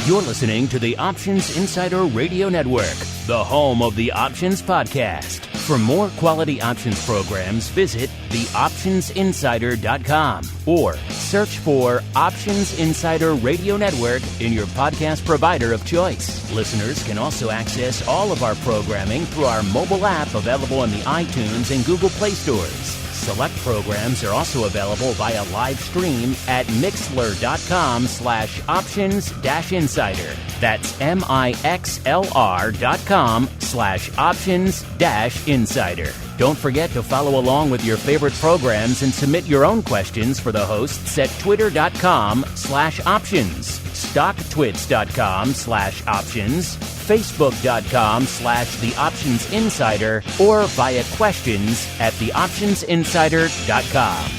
You're listening to the Options Insider Radio Network, the home of the Options Podcast. For more quality options programs, visit theoptionsinsider.com or search for Options Insider Radio Network in your podcast provider of choice. Listeners can also access all of our programming through our mobile app available in the iTunes and Google Play stores. Select programs are also available via live stream at mixlr.com/options-insider. That's mixlr.com/options-insider. Don't forget to follow along with your favorite programs and submit your own questions for the hosts at twitter.com/options, stocktwits.com/options, facebook.com/theoptionsinsider, or via questions at theoptionsinsider.com.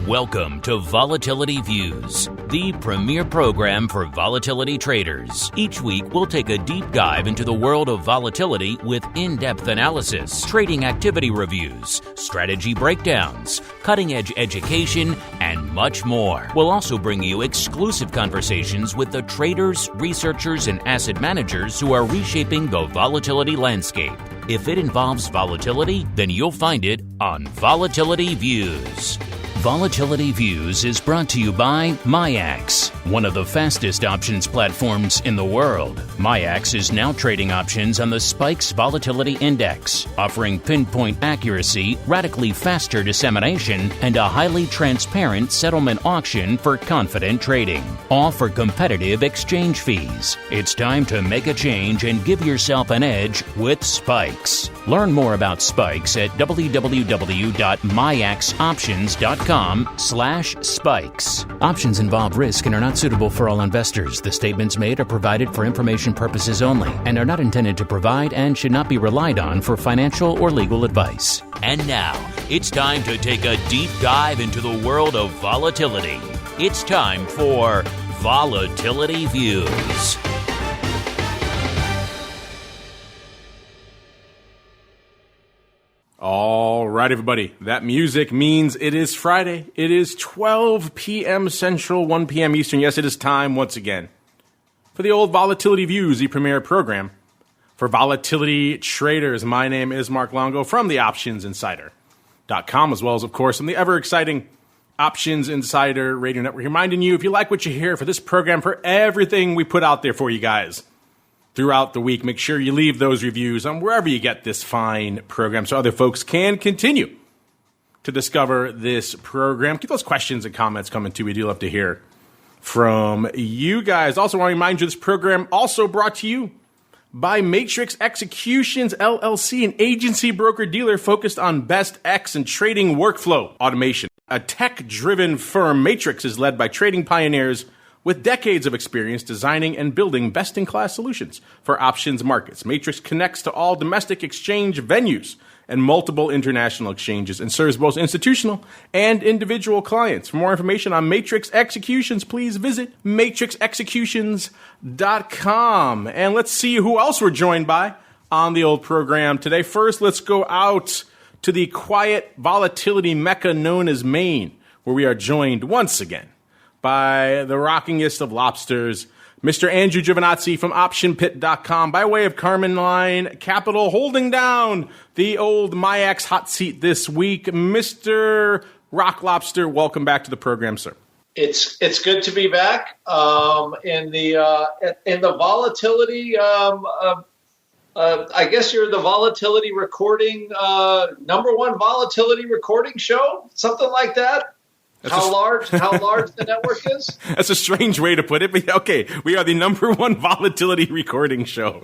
Welcome to Volatility Views, the premier program for volatility traders. Each week, we'll take a deep dive into the world of volatility with in-depth analysis, trading activity reviews, strategy breakdowns, cutting-edge education, and much more. We'll also bring you exclusive conversations with the traders, researchers, and asset managers who are reshaping the volatility landscape. If it involves volatility, then you'll find it on Volatility Views. Volatility Views is brought to you by MIAX, one of the fastest options platforms in the world. MIAX is now trading options on the SPIKES Volatility Index, offering pinpoint accuracy, radically faster dissemination, and a highly transparent settlement auction for confident trading, all for competitive exchange fees. It's time to make a change and give yourself an edge with SPIKES. Learn more about SPIKES at www.miaxoptions.com/spikes. Options involve risk and are not suitable for all investors. The statements made are provided for information purposes only and are not intended to provide and should not be relied on for financial or legal advice. And now, it's time to take a deep dive into the world of volatility. It's time for Volatility Views. All right, everybody. That music means it is Friday. It is 12 p.m. Central, 1 p.m. Eastern. Yes, it is time once again for the old Volatility Views, the premier program for volatility traders. My name is Mark Longo from the OptionsInsider.com, as well as, of course, from the ever-exciting Options Insider Radio Network. Reminding you, if you like what you hear for this program, for everything we put out there for you guys throughout the week, make sure you leave those reviews on wherever you get this fine program so other folks can continue to discover this program. Keep those questions and comments coming too. We do love to hear from you guys. Also want to remind you this program also brought to you by Matrix Executions LLC, an agency broker dealer focused on best X and trading workflow automation. A tech-driven firm, Matrix is led by trading pioneers with decades of experience designing and building best-in-class solutions for options markets. Matrix connects to all domestic exchange venues and multiple international exchanges and serves both institutional and individual clients. For more information on Matrix Executions, please visit matrixexecutions.com. And let's see who else we're joined by on the old program today. First, let's go out to the quiet volatility mecca known as Maine, where we are joined once again by the rockingest of lobsters, Mr. Andrew GIOVINAZZI from OptionPit.com, by way of Carmen Line Capital, holding down the old MIAX hot seat this week. Mr. Rock Lobster, welcome back to the program, sir. It's good to be back in the volatility. I guess you're the volatility recording number one volatility recording show, something like that. How large the network is? That's a strange way to put it, but okay, we are the number one volatility recording show.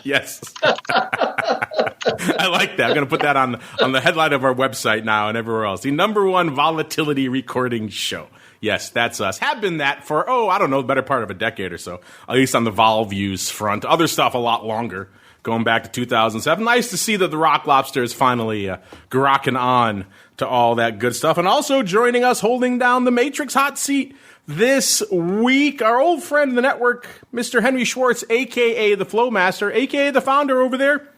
Yes. I like that. I'm going to put that on the headline of our website now and everywhere else. The number one volatility recording show. Yes, that's us. Have been that for, the better part of a decade or so, at least on the Vol Views front. Other stuff a lot longer, going back to 2007. Nice to see that the Rock Lobster is finally grokking on to all that good stuff. And also joining us, holding down the Matrix hot seat this week, our old friend in the network, Mr. Henry Schwartz, a.k.a. the Flow Master, a.k.a. the founder over there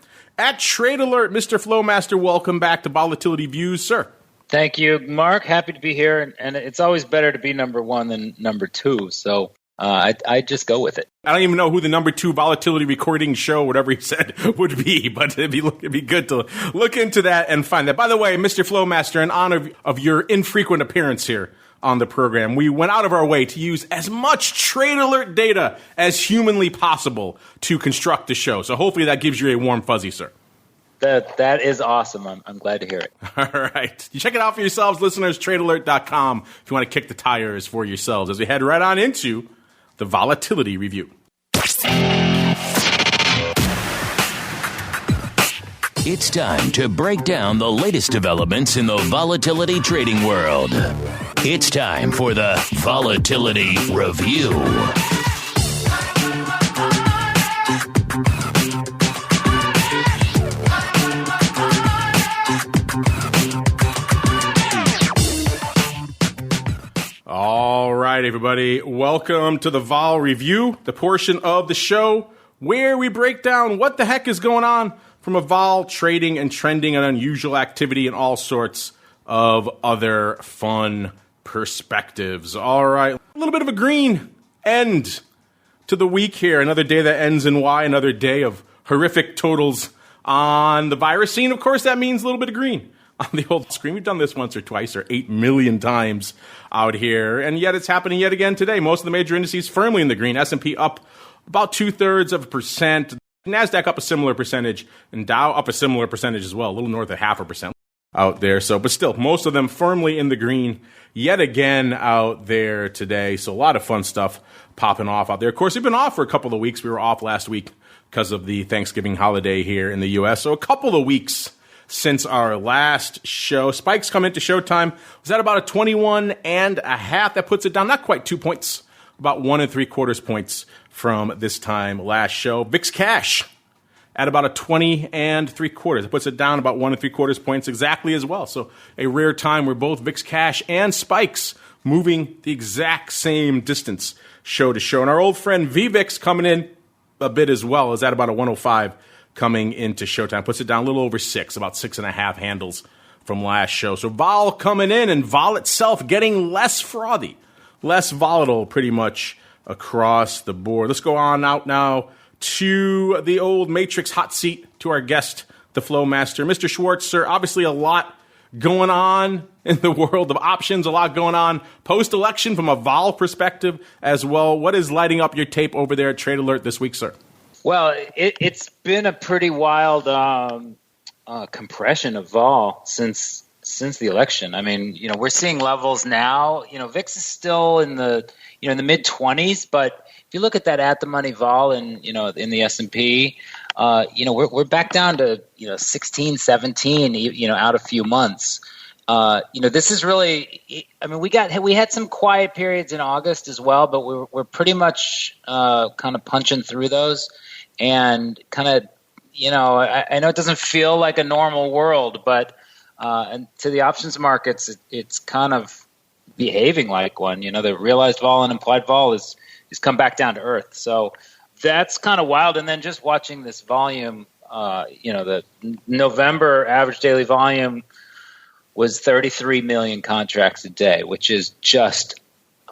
at Trade Alert. Mr. Flowmaster, welcome back to Volatility Views, sir. Thank you, Mark. Happy to be here. And it's always better to be number one than number two. So I just go with it. I don't even know who the number 2 volatility recording show, whatever he said, would be, but it'd be good to look into that and find that. By the way, Mr. Flowmaster, in honor of your infrequent appearance here on the program, we went out of our way to use as much Trade Alert data as humanly possible to construct the show. So hopefully that gives you a warm fuzzy, sir. That is awesome. I'm glad to hear it. All right. You check it out for yourselves, listeners, tradealert.com, if you want to kick the tires for yourselves as we head right on into the Volatility Review. It's time to break down the latest developments in the volatility trading world. It's time for the Volatility Review. All right, everybody. Welcome to the Vol Review, the portion of the show where we break down what the heck is going on from a vol trading and trending and unusual activity and all sorts of other fun perspectives. All right. A little bit of a green end to the week here. Another day that ends in Y, another day of horrific totals on the virus scene. Of course, that means a little bit of green on the old screen. We've done this once or twice or 8 million times out here, and yet it's happening yet again today. Most of the major indices firmly in the green. S&P up about 0.2%. NASDAQ up a similar percentage, and Dow up a similar percentage as well, a little north of 0.5% out there. So, but still, most of them firmly in the green yet again out there today. So a lot of fun stuff popping off out there. Of course, we've been off for a couple of weeks. We were off last week because of the Thanksgiving holiday here in the U.S. So a couple of weeks since our last show. Spikes come into showtime. Was that about a 21.5? That puts it down not quite 2 points, about 1 3/4 points from this time last show. VIX cash at about a 20 3/4. It puts it down about 1 3/4 points exactly as well. So a rare time where both VIX cash and spikes moving the exact same distance show to show. And our old friend VVIX coming in a bit as well, is at about a 105 coming into showtime. Puts it down a little over 6, about 6.5 handles from last show. So vol coming in, and vol itself getting less frothy, less volatile pretty much across the board. Let's go on out now to the old Matrix hot seat, to our guest, the Flowmaster. Mr. Schwartz, sir, obviously a lot going on in the world of options, a lot going on post-election from a vol perspective as well. What is lighting up your tape over there at Trade Alert this week, sir? Well, it's been a pretty wild compression of vol since the election. I mean, we're seeing levels now. VIX is still in the in the mid 20s, but if you look at that at the money vol in the S&P, we're back down to 16, 17, out a few months. This is really. I mean, we had some quiet periods in August as well, but we're pretty much kind of punching through those. And kind of, I know it doesn't feel like a normal world, but and to the options markets, it's kind of behaving like one. The realized vol and implied vol is come back down to earth. So that's kind of wild. And then just watching this volume, the November average daily volume was 33 million contracts a day, which is just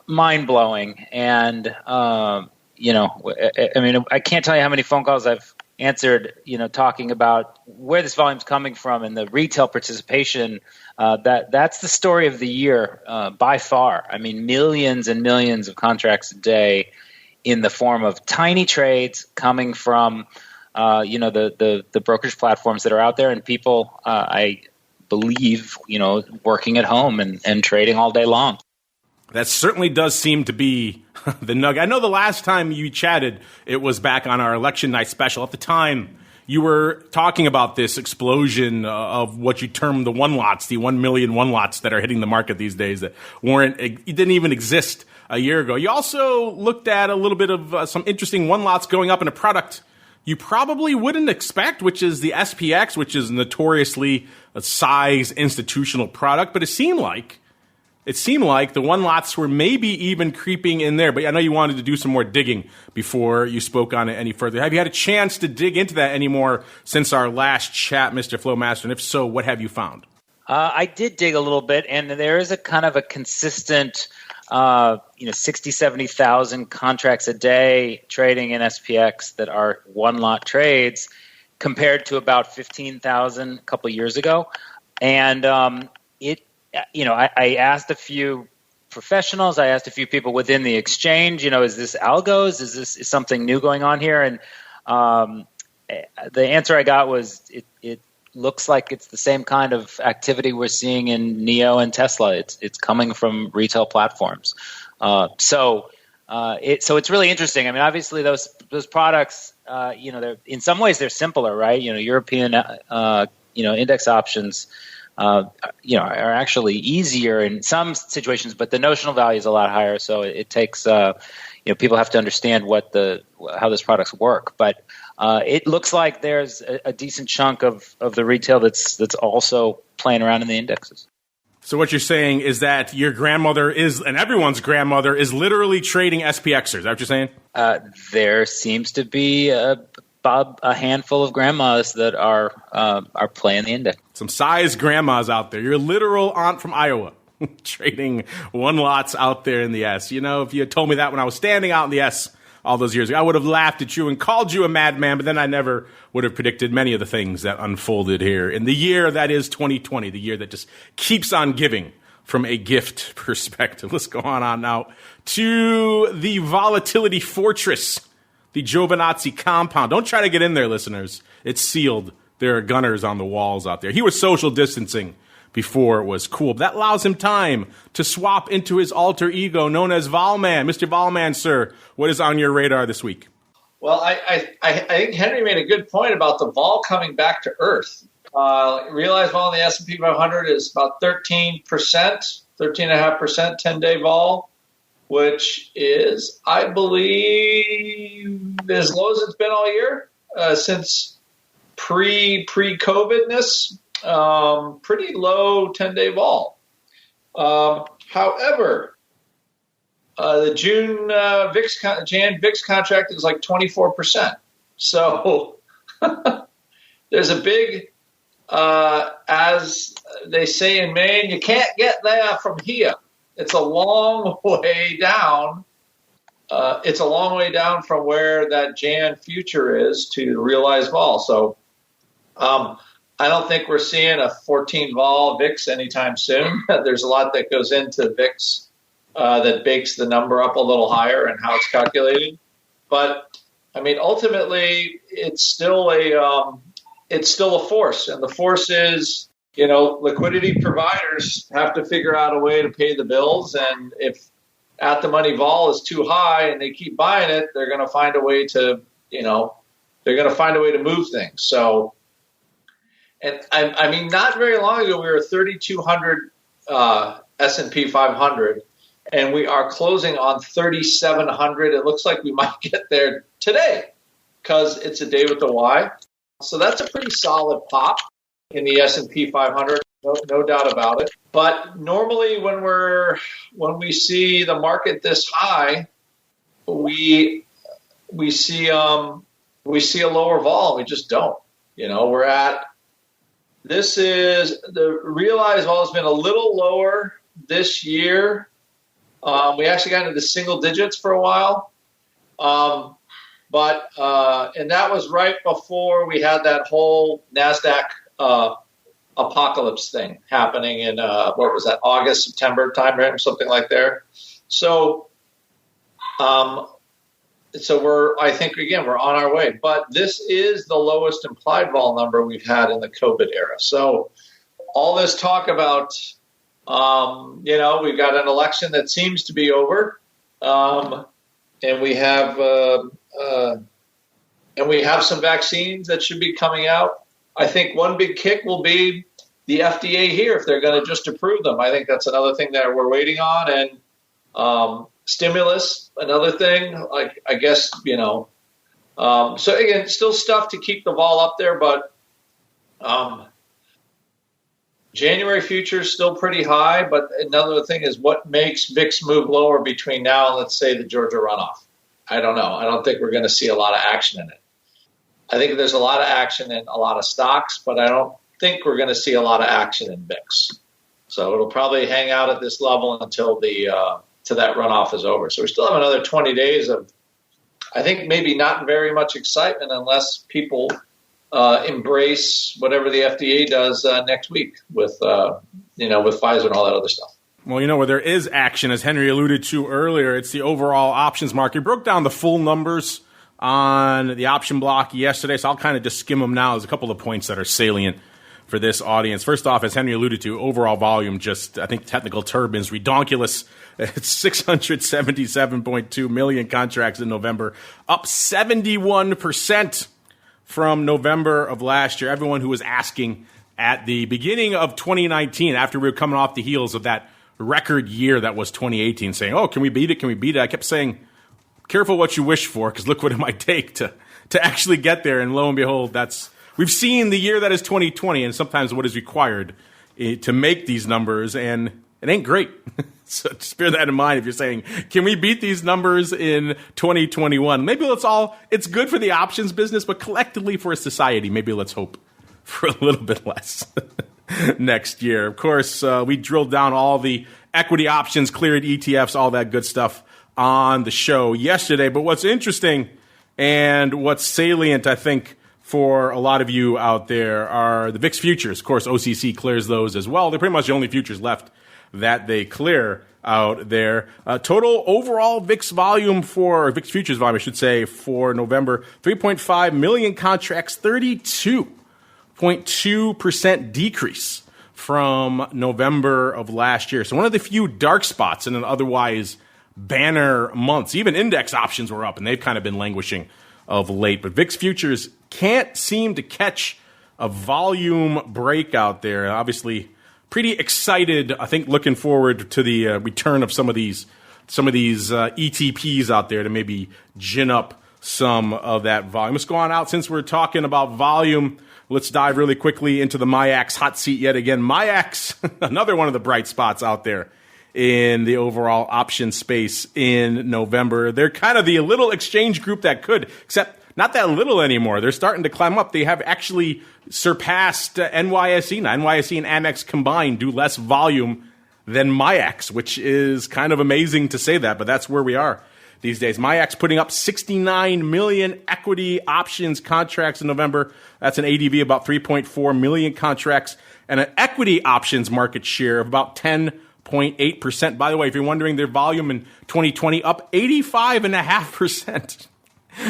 mind blowing. And I can't tell you how many phone calls I've answered, talking about where this volume's coming from and the retail participation. That's the story of the year by far. I mean, millions and millions of contracts a day in the form of tiny trades coming from, the brokerage platforms that are out there, and people, I believe, working at home and trading all day long. That certainly does seem to be the nugget. I know the last time you chatted, it was back on our election night special. At the time, you were talking about this explosion of what you termed the one lots, the 1 million one lots that are hitting the market these days that it didn't even exist a year ago. You also looked at a little bit of some interesting one lots going up in a product you probably wouldn't expect, which is the SPX, which is notoriously a size institutional product, but it seemed like it seemed like the one lots were maybe even creeping in there. But I know you wanted to do some more digging before you spoke on it any further. Have you had a chance to dig into that anymore since our last chat, Mr. Flowmaster? And if so, what have you found? I did dig a little bit, and there is a kind of a consistent 60, 70,000 contracts a day trading in SPX that are one-lot trades compared to about 15,000 a couple of years ago. And I asked a few professionals, I asked a few people within the exchange, is this algos? Is something new going on here? And the answer I got was it looks like it's the same kind of activity we're seeing in NEO and Tesla. It's coming from retail platforms. So it's really interesting. I mean, obviously those products, they're in some ways they're simpler, right? European, index options, are actually easier in some situations, but the notional value is a lot higher. So it takes, people have to understand how those products work. But it looks like there's a decent chunk of the retail that's also playing around in the indexes. So what you're saying is that your grandmother and everyone's grandmother is literally trading SPXers. Is that what you're saying? There seems to be a handful of grandmas that are playing the index. Some size grandmas out there. Your literal aunt from Iowa trading one lots out there in the S. If you had told me that when I was standing out in the S all those years ago, I would have laughed at you and called you a madman, but then I never would have predicted many of the things that unfolded here in the year that is 2020, the year that just keeps on giving from a gift perspective. Let's go on now to the volatility fortress, the GIOVINAZZI compound. Don't try to get in there, listeners. It's sealed. There are gunners on the walls out there. He was social distancing before it was cool. But that allows him time to swap into his alter ego known as Volman. Mr. Volman, sir, what is on your radar this week? Well, I think Henry made a good point about the vol coming back to earth. Realized vol in the S&P 500 is about 13%, 13.5% 10-day vol, which is, I believe, as low as it's been all year since pre-COVIDness. Pretty low 10-day vol. However, the June VIX contract is like 24%. So there's a big, as they say in Maine, you can't get there from here. It's a long way down. It's a long way down from where that Jan future is to realized vol. So I don't think we're seeing a 14 vol VIX anytime soon. There's a lot that goes into VIX that bakes the number up a little higher and how it's calculated. But I mean, ultimately, it's still a force, and the force is, liquidity providers have to figure out a way to pay the bills, and if at the money vol is too high and they keep buying it, they're going to find a way to, move things. So. And I mean, not very long ago, we were 3,200 S&P 500, and we are closing on 3,700. It looks like we might get there today because it's a day with the Y. So that's a pretty solid pop in the S&P 500, no doubt about it. But normally, when we see the market this high, we see a lower vol. We just don't. This is the realized vol has been a little lower this year. We actually got into the single digits for a while. And that was right before we had that whole NASDAQ apocalypse thing happening in, August, September timeframe or something like there. So I think we're on our way, but this is the lowest implied vol number we've had in the COVID era. So all this talk about, we've got an election that seems to be over, and we have some vaccines that should be coming out. I think one big kick will be the FDA here if they're going to just approve them. I think that's another thing that we're waiting on, and stimulus, another thing, like, I guess, so again, still stuff to keep the vol up there, but January futures still pretty high, but another thing is what makes VIX move lower between now and, let's say, the Georgia runoff. I don't know. I don't think we're going to see a lot of action in it. I think there's a lot of action in a lot of stocks, but I don't think we're going to see a lot of action in VIX. So it'll probably hang out at this level until till that runoff is over. So we still have another 20 days of, I think, maybe not very much excitement unless people embrace whatever the FDA does next week with Pfizer and all that other stuff. Well, where there is action, as Henry alluded to earlier, it's the overall options market. Broke down the full numbers on the option block yesterday, so I'll kind of just skim them now. There's a couple of points that are salient for this audience. First off, as Henry alluded to, overall volume, just, I think, technical turbines, redonkulous. It's 677.2 million contracts in November, up 71% from November of last year. Everyone who was asking at the beginning of 2019, after we were coming off the heels of that record year that was 2018, saying, oh, can we beat it? Can we beat it? I kept saying, careful what you wish for, because look what it might take to actually get there. And lo and behold, we've seen the year that is 2020, and sometimes what is required to make these numbers, and it ain't great. So just bear that in mind if you're saying, can we beat these numbers in 2021? Maybe it's good for the options business, but collectively for a society, maybe let's hope for a little bit less next year. Of course, we drilled down all the equity options, cleared ETFs, all that good stuff on the show yesterday. But what's interesting and what's salient, I think, for a lot of you out there are the VIX futures. Of course, OCC clears those as well. They're pretty much the only futures left that they clear out there. Total overall VIX volume VIX futures volume, I should say, for November, 3.5 million contracts, 32.2% decrease from November of last year. So one of the few dark spots in an otherwise banner months. Even index options were up, and they've kind of been languishing of late. But VIX futures can't seem to catch a volume break out there. Obviously, pretty excited, I think, looking forward to the return of some of these ETPs out there to maybe gin up some of that volume. Let's go on out. Since we're talking about volume, let's dive really quickly into the MIAX hot seat yet again. MIAX, another one of the bright spots out there in the overall option space in November. They're kind of the little exchange group that could, except not that little anymore. They're starting to climb up. They have actually surpassed NYSE. Now, NYSE and Amex combined do less volume than MIAX, which is kind of amazing to say that, but that's where we are these days. MIAX putting up 69 million equity options contracts in November. That's an ADV of about 3.4 million contracts and an equity options market share of about 10.8%. By the way, if you're wondering, their volume in 2020 up 85.5%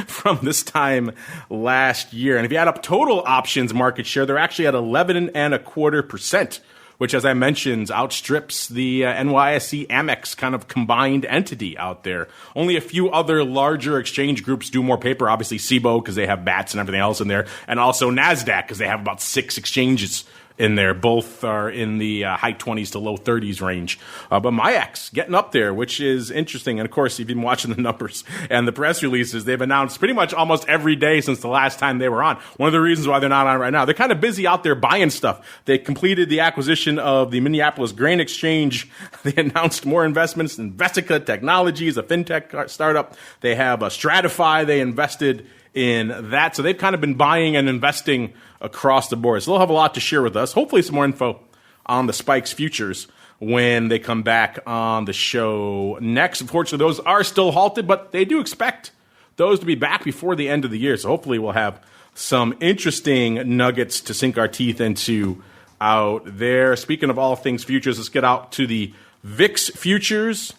from this time last year. And if you add up total options market share, they're actually at 11.25%, which, as I mentioned, outstrips the NYSE Amex kind of combined entity out there. Only a few other larger exchange groups do more paper. Obviously, CBOE, because they have BATS and everything else in there, and also NASDAQ, because they have about 6 exchanges in there. Both are in the high 20s to low 30s range. But MIAX getting up there, which is interesting. And of course, if you've been watching the numbers and the press releases, they've announced pretty much almost every day since the last time they were on. One of the reasons why they're not on right now, they're kind of busy out there buying stuff. They completed the acquisition of the Minneapolis Grain Exchange. They announced more investments in Vesica Technologies, a fintech startup. They have a Stratify. They invested in that. So they've kind of been buying and investing across the board. So they'll have a lot to share with us. Hopefully some more info on the Spikes futures when they come back on the show next. Unfortunately, those are still halted, but they do expect those to be back before the end of the year. So hopefully we'll have some interesting nuggets to sink our teeth into out there. Speaking of all things futures, let's get out to the VIX futures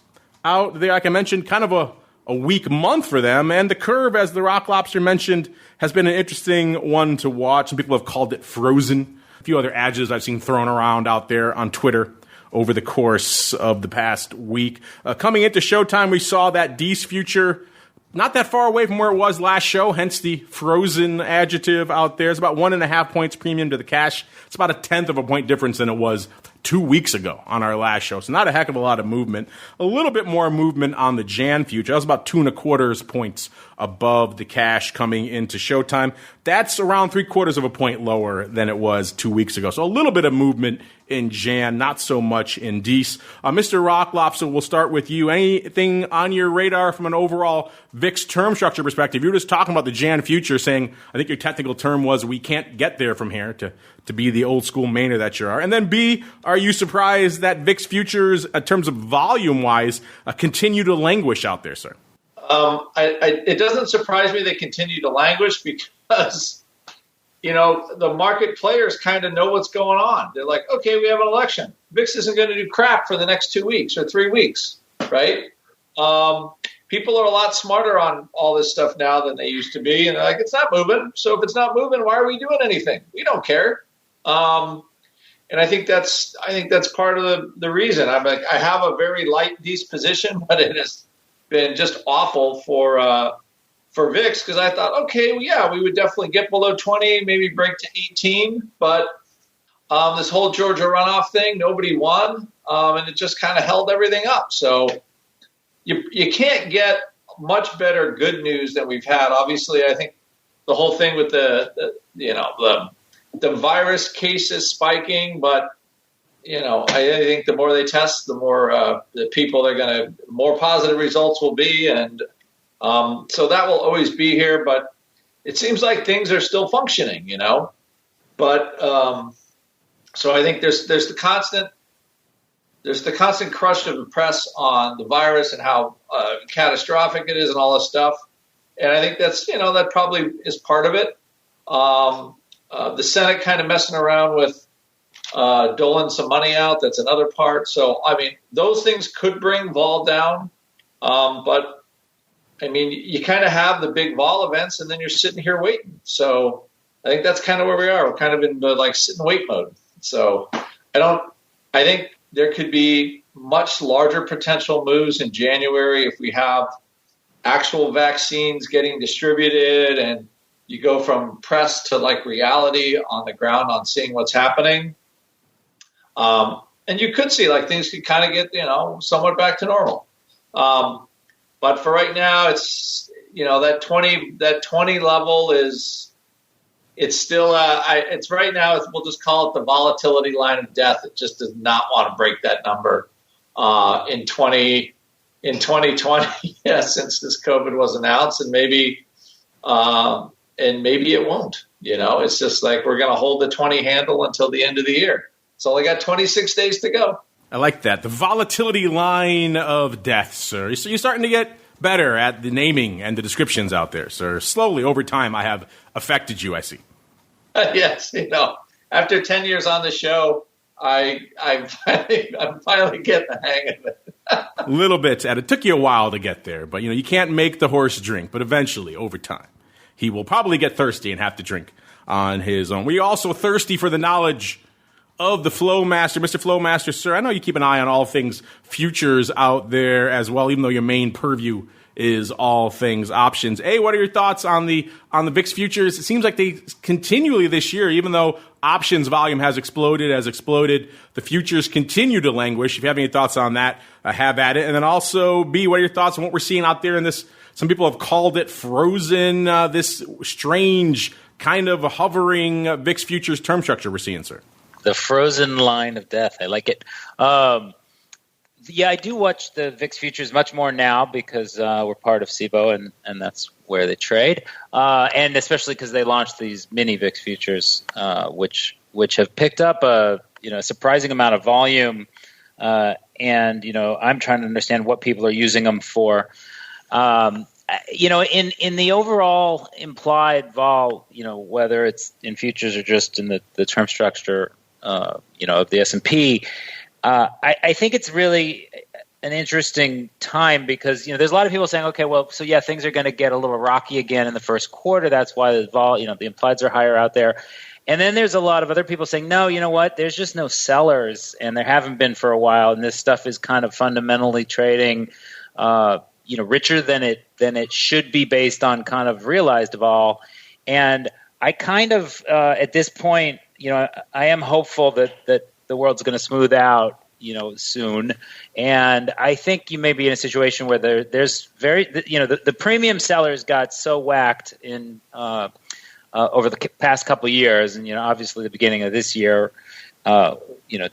out there. Like I mentioned, kind of a weak month for them. And the curve, as the Rock Lobster mentioned, has been an interesting one to watch. Some people have called it frozen. A few other adjectives I've seen thrown around out there on Twitter over the course of the past week. Coming into showtime, we saw that D's future not that far away from where it was last show, hence the frozen adjective out there. It's about 1.5 points premium to the cash. It's about 1/10 of a point difference than it was 2 weeks ago on our last show. So not a heck of a lot of movement. A little bit more movement on the Jan future. That was about 2.25 points above the cash coming into showtime. That's around 0.75 of a point lower than it was 2 weeks ago. So a little bit of movement in Jan, not so much in Dece. Mr. Rocklopson, we'll start with you. Anything on your radar from an overall VIX term structure perspective? You were just talking about the Jan future, saying, I think your technical term was, we can't get there from here, to be the old school mainer that you are. And then B, are you surprised that VIX futures, in terms of volume-wise, continue to languish out there, sir? It doesn't surprise me they continue to languish because, the market players kind of know what's going on. They're like, okay, we have an election. VIX isn't going to do crap for the next 2 weeks or 3 weeks, right? People are a lot smarter on all this stuff now than they used to be. And they're like, it's not moving. So if it's not moving, why are we doing anything? We don't care. And I think that's part of the reason. I'm like, I have a very light disposition, but it has been just awful for VIX because I thought, okay, well, yeah, we would definitely get below 20, maybe break to 18. But this whole Georgia runoff thing, nobody won, and it just kind of held everything up. So you can't get much better good news than we've had. Obviously, I think the whole thing with the virus cases spiking, but I think the more they test, the more the people more positive results will be, and so that will always be here. But it seems like things are still functioning, But so I think there's the constant crush of the press on the virus and how catastrophic it is and all this stuff, and I think that's that probably is part of it. The Senate kind of messing around with doling some money out. That's another part. So, I mean, those things could bring vol down. But, I mean, you kind of have the big vol events, and then you're sitting here waiting. So I think that's kind of where we are. We're kind of in the, sit and wait mode. So I think there could be much larger potential moves in January if we have actual vaccines getting distributed and you go from press to reality on the ground on seeing what's happening. And you could see things could kind of get, somewhat back to normal. But for right now, it's, that 20 level it's still, it's right now, we'll just call it the volatility line of death. It just does not want to break that number in 2020, since this COVID was announced, and maybe it won't. It's just we're going to hold the 20 handle until the end of the year. It's only got 26 days to go. I like that. The volatility line of death, sir. So you're starting to get better at the naming and the descriptions out there, sir. Slowly, over time, I have affected you, I see. Yes, after 10 years on the show, I'm finally getting the hang of it. A little bit. It took you a while to get there, but you can't make the horse drink. But eventually, over time, he will probably get thirsty and have to drink on his own. We're also thirsty for the knowledge of the Flow Master. Mr. Flow Master, sir, I know you keep an eye on all things futures out there as well, even though your main purview is all things options. What are your thoughts on the VIX futures? It seems like they continually this year, even though options volume has exploded, the futures continue to languish. If you have any thoughts on that, have at it. And then also, B, what are your thoughts on what we're seeing out there in this? Some people have called it frozen, this strange kind of hovering VIX futures term structure we're seeing, sir. The frozen line of death. I like it. I do watch the VIX futures much more now because we're part of SIBO, and that's where they trade. And especially because they launched these mini VIX futures, which have picked up a surprising amount of volume. And I'm trying to understand what people are using them for. In the overall implied vol, whether it's in futures or just in the term structure, of the S&P, I think it's really an interesting time because, there's a lot of people saying, okay, well, so yeah, things are going to get a little rocky again in the first quarter. That's why the vol, the implieds are higher out there. And then there's a lot of other people saying, no, you know what? There's just no sellers, and there haven't been for a while. And this stuff is kind of fundamentally trading, richer than it should be based on kind of realized vol. And I kind of, at this point, I am hopeful that the world's going to smooth out, soon. And I think you may be in a situation where there's the premium sellers got so whacked in over the past couple of years, and obviously the beginning of this year, to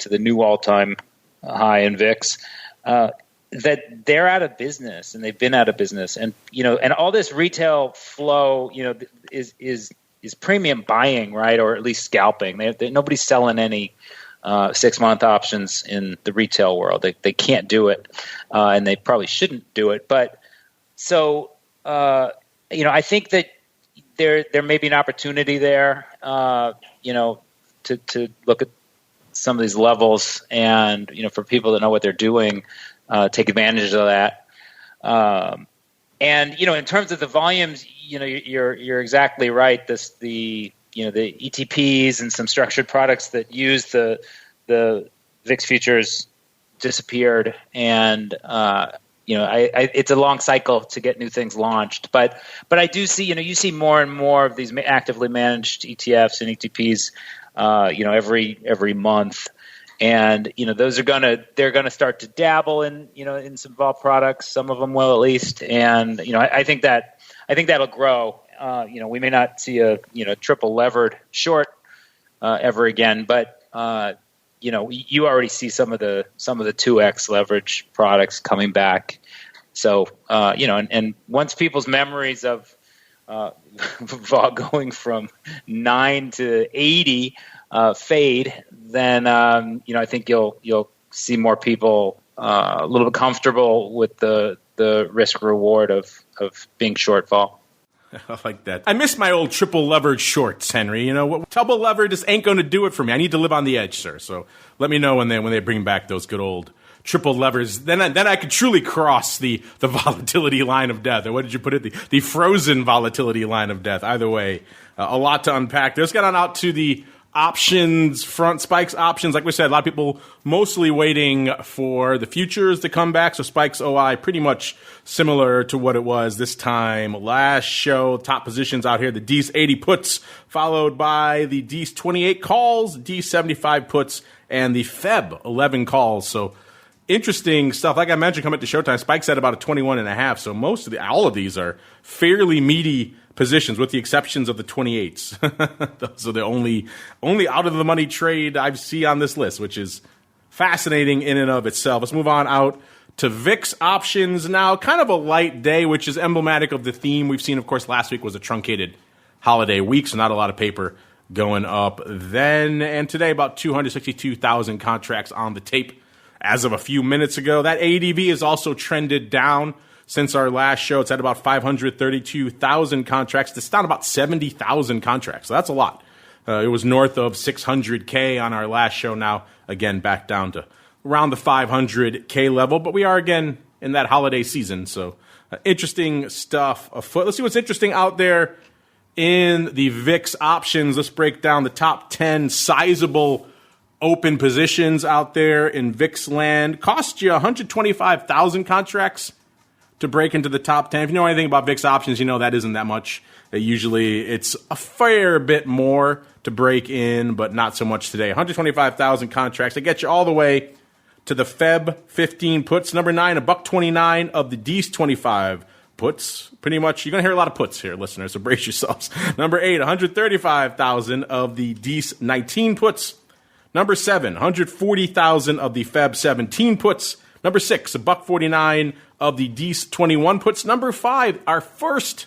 the new all-time high in VIX, that they're out of business, and they've been out of business, and and all this retail flow, is premium buying, right, or at least scalping. Nobody's selling any 6-month options in the retail world. They can't do it, and they probably shouldn't do it. But so I think that there may be an opportunity there, to look at some of these levels, and for people that know what they're doing, take advantage of that. And in terms of the volumes, you're exactly right. The ETPs and some structured products that use the VIX futures disappeared, and it's a long cycle to get new things launched. But I do see you see more and more of these actively managed ETFs and ETPs, every month. And those they're gonna start to dabble in in some vol products. Some of them will, at least. And I think that'll grow. We may not see a triple levered short ever again, but you already see some of the 2x leverage products coming back. So and once people's memories of vol going from 9 to 80 fade, then I think you'll see more people a little bit comfortable with the risk reward of being short vol. I like that. I miss my old triple levered shorts, Henry. Double levered just ain't going to do it for me. I need to live on the edge, sir. So let me know when they bring back those good old triple levers. Then I could truly cross the volatility line of death. Or what did you put it? The frozen volatility line of death. Either way, a lot to unpack. Let's get on out to the options front. Spikes options, like we said, a lot of people mostly waiting for the futures to come back. So Spikes OI pretty much similar to what it was this time last show. Top positions out here, the D's 80 puts, followed by the D's 28 calls, D's 75 puts, and the Feb 11 calls. So interesting stuff. Like I mentioned, coming to Showtime, Spike's at about a 21.5. So all of these are fairly meaty positions, with the exceptions of the 28s. Those are the only out of the money trade I see on this list, which is fascinating in and of itself. Let's move on out to VIX options now. Kind of a light day, which is emblematic of the theme we've seen. Of course, last week was a truncated holiday week, so not a lot of paper going up then. And today, about 262,000 contracts on the tape as of a few minutes ago. That ADV has also trended down since our last show. It's at about 532,000 contracts. It's down about 70,000 contracts. So that's a lot. It was north of 600K on our last show. Now, again, back down to around the 500K level. But we are, again, in that holiday season. So interesting stuff afoot. Let's see what's interesting out there in the VIX options. Let's break down the top 10 sizable open positions out there in VIX land. Cost you 125,000 contracts to break into the top 10. If you know anything about VIX options, you know that isn't that much. Usually it's a fair bit more to break in, but not so much today. 125,000 contracts. They get you all the way to the Feb 15 puts. Number 9, $1.29 of the D's 25 puts. Pretty much, you're going to hear a lot of puts here, listeners, so brace yourselves. Number 8, 135,000 of the D's 19 puts. Number 7, 140,000 of the Feb 17 puts. Number 6, $1.49 of the D's 21 puts. Number 5, our first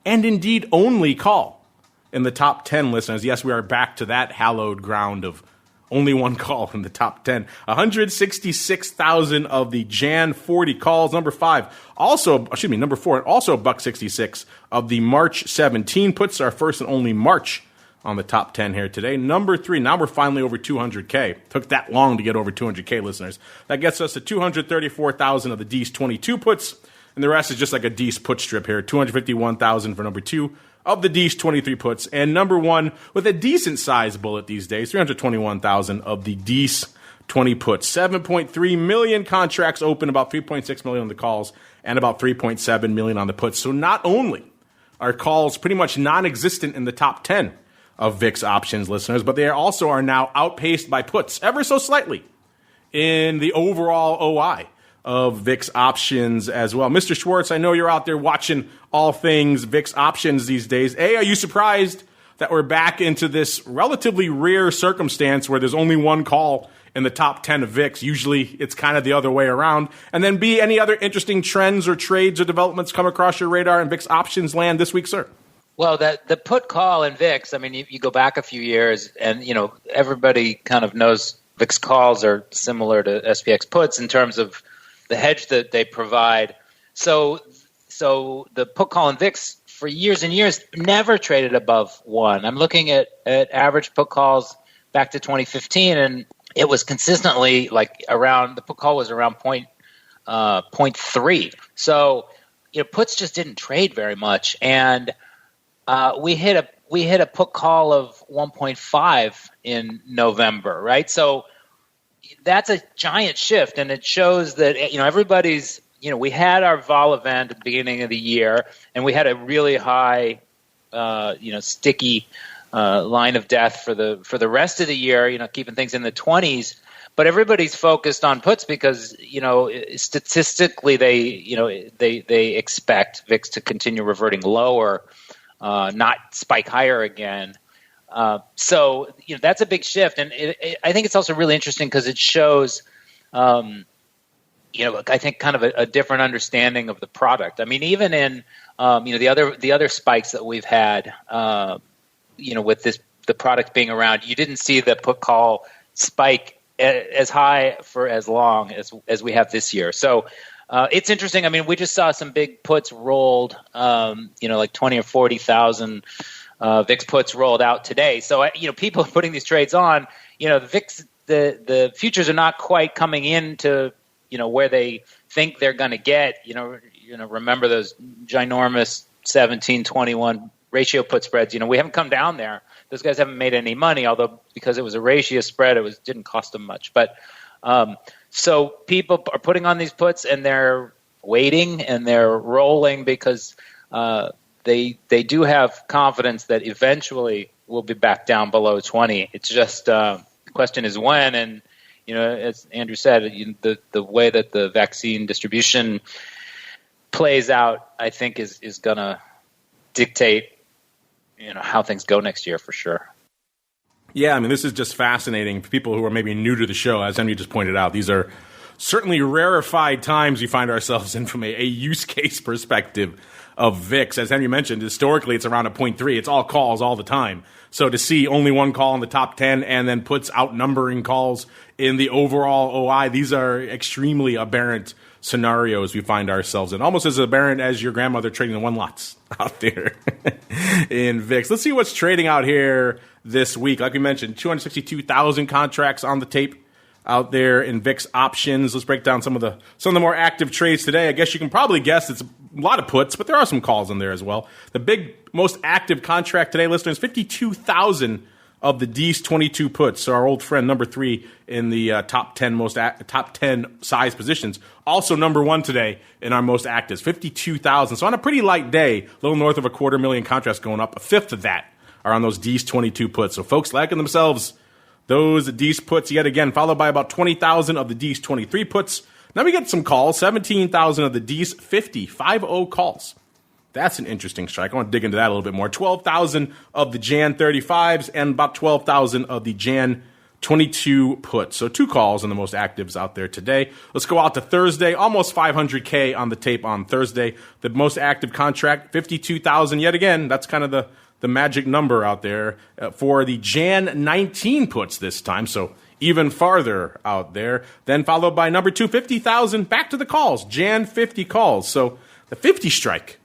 and indeed only call in the top 10, listeners. Yes, we are back to that hallowed ground of only one call in the top 10. 166,000 of the Jan 40 calls. Number 4, also $1.66 of the March 17 puts. Our first and only March on the top 10 here today. Number 3, now we're finally over 200K. Took that long to get over 200K, listeners. That gets us to 234,000 of the D's 22 puts, and the rest is just like a D's put strip here. 251,000 for number 2 of the D's 23 puts, and number 1 with a decent size bullet these days, 321,000 of the D's 20 puts. 7.3 million contracts open, about 3.6 million on the calls, and about 3.7 million on the puts. So not only are calls pretty much non-existent in the top 10, of VIX options, listeners, but they also are now outpaced by puts ever so slightly in the overall OI of VIX options as well. Mr. Schwartz, I know you're out there watching all things VIX options these days. Are you surprised that we're back into this relatively rare circumstance where there's only one call in the top 10 of VIX? Usually it's kind of the other way around. And then B, any other interesting trends or trades or developments come across your radar in VIX options land this week, sir? Well, the put call in VIX, I mean, you go back a few years and, everybody kind of knows VIX calls are similar to SPX puts in terms of the hedge that they provide. So the put call in VIX for years and years never traded above 1. I'm looking at average put calls back to 2015, and it was consistently the put call was around 0.3. So puts just didn't trade very much, and we hit a put call of 1.5 in November, right? So that's a giant shift, and it shows that everybody's. We had our vol event at the beginning of the year, and we had a really high, sticky line of death for the rest of the year. Keeping things in the 20s, but everybody's focused on puts because statistically they expect VIX to continue reverting lower, not spike higher again. So that's a big shift, and I think it's also really interesting because it shows. I think kind of a different understanding of the product. I mean, even in the other spikes that we've had, with the product being around, you didn't see the put call spike as high for as long as we have this year. So it's interesting. I mean, we just saw some big puts rolled, like 20 or 40,000 VIX puts rolled out today. So people are putting these trades on. The VIX, the futures are not quite coming into where they think they're going to get, remember those ginormous 17-21 ratio put spreads. We haven't come down there. Those guys haven't made any money, although because it was a ratio spread, didn't cost them much. But so people are putting on these puts and they're waiting and they're rolling because they do have confidence that eventually we'll be back down below 20. It's just the question is when. And as Andrew said, the way that the vaccine distribution plays out, I think is going to dictate, how things go next year for sure. Yeah, I mean, this is just fascinating for people who are maybe new to the show. As Henry just pointed out, these are certainly rarefied times we find ourselves in from a use case perspective of VIX. As Henry mentioned, historically it's around a 0.3. It's all calls all the time. So to see only one call in the top 10 and then puts outnumbering calls in the overall OI, these are extremely aberrant scenarios we find ourselves in. Almost as aberrant as your grandmother trading the one lots out there in VIX. Let's see what's trading out here this week. Like we mentioned, 262,000 contracts on the tape out there in VIX options. Let's break down some of the more active trades today. I guess you can probably guess it's a lot of puts, but there are some calls in there as well. The big most active contract today, listeners, 52,000 of the D's 22 puts. So our old friend number 3 in the top 10 size positions. Also number 1 today in our most actives, 52,000. So on a pretty light day, a little north of 250,000 contracts going up. A fifth of that are on those D's 22 puts. So folks liking themselves those D's puts yet again, followed by about 20,000 of the D's 23 puts. Now we get some calls, 17,000 of the D's 50 calls. That's an interesting strike. I want to dig into that a little bit more. 12,000 of the Jan 35s and about 12,000 of the Jan 22 puts. So 2 calls in the most actives out there today. Let's go out to Thursday. Almost 500K on the tape on Thursday. The most active contract, 52,000 yet again. That's kind of the magic number out there for the Jan 19 puts this time. So even farther out there. Then followed by number 2, 50,000. Back to the calls. Jan 50 calls. So the 50 strike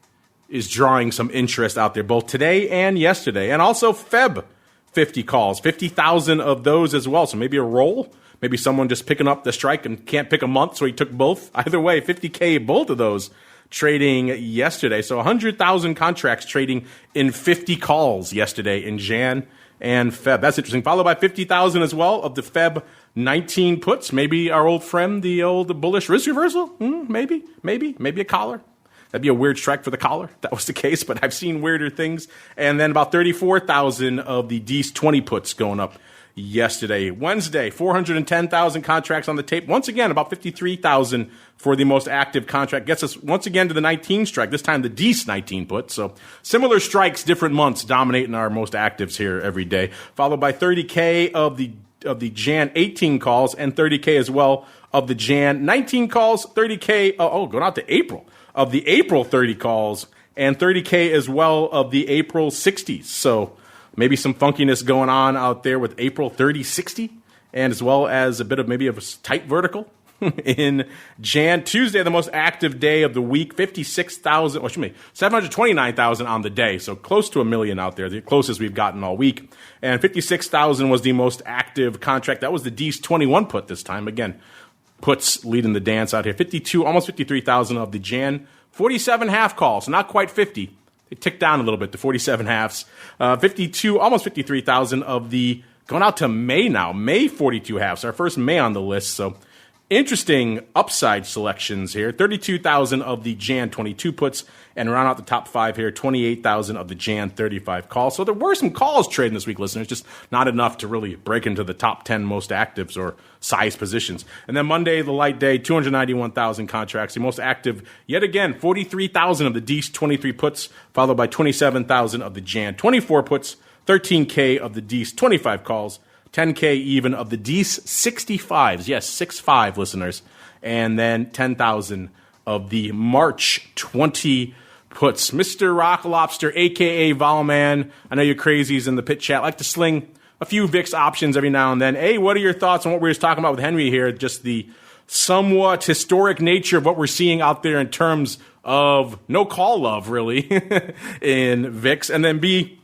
is drawing some interest out there both today and yesterday. And also Feb 50 calls. 50,000 of those as well. So maybe a roll. Maybe someone just picking up the strike and can't pick a month, so he took both. Either way, 50K, both of those trading yesterday. So 100,000 contracts trading in 50 calls yesterday in Jan and Feb. That's interesting. Followed by 50,000 as well of the Feb 19 puts. Maybe our old friend, the old bullish risk reversal. Maybe a collar. That'd be a weird strike for the collar. That was the case, but I've seen weirder things. And then about 34,000 of the D's 20 puts going up yesterday. Wednesday, 410,000 contracts on the tape. Once again, about 53,000 for the most active contract. Gets us once again to the 19 strike, this time the D's 19 put. So similar strikes, different months dominating our most actives here every day. Followed by 30K of the Jan 18 calls and 30K as well of the Jan 19 calls, 30K, going out to April, of the April 30 calls and 30K as well of the April 60s. So maybe some funkiness going on out there with April 30-60, and as well as a bit of maybe of a tight vertical in Jan. Tuesday, the most active day of the week, 729,000 on the day, so close to 1 million out there, the closest we've gotten all week. And 56,000 was the most active contract. That was the D's 21 put this time. Again, puts leading the dance out here. 52, almost 53,000 of the Jan. 47 half calls, not quite 50. They ticked down a little bit to 47 halves. 52, almost 53,000 of the, going out to May now, May 42 halves, our first May on the list. So interesting upside selections here. 32,000 of the Jan 22 puts, and round out the top five here, 28,000 of the Jan 35 calls. So there were some calls trading this week, listeners, just not enough to really break into the top 10 most actives or size positions. And then Monday, the light day, 291,000 contracts. The most active, yet again, 43,000 of the D's 23 puts, followed by 27,000 of the Jan 24 puts, 13K of the D's 25 calls, 10K even of the D's 65s. Yes, 6-5 listeners. And then 10,000 of the March 20 puts. Mr. Rock Lobster, a.k.a. Volman. I know you crazies in the pit chat like to sling a few VIX options every now and then. Hey, what are your thoughts on what we were just talking about with Henry here? Just the somewhat historic nature of what we're seeing out there in terms of no call love, really, in VIX. And then B,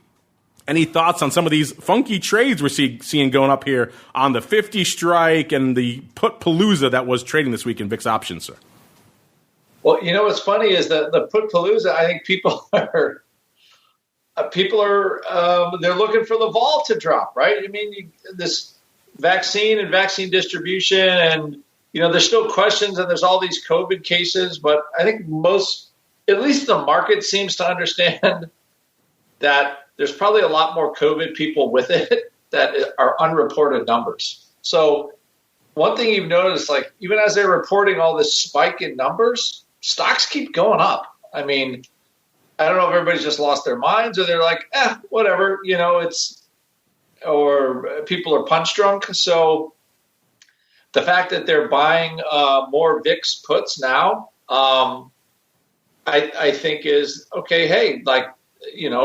any thoughts on some of these funky trades we're seeing going up here on the 50 strike and the put palooza that was trading this week in VIX options, sir? Well, you know what's funny is that the put palooza, I think people are they're looking for the vol to drop, right? I mean, this vaccine and vaccine distribution, and there's still questions, and there's all these COVID cases, but I think at least the market seems to understand that there's probably a lot more COVID people with it that are unreported numbers. So one thing you've noticed, like even as they're reporting all this spike in numbers, stocks keep going up. I mean, I don't know if everybody's just lost their minds or they're like, whatever, or people are punch drunk. So the fact that they're buying more VIX puts now, I think is okay. Hey,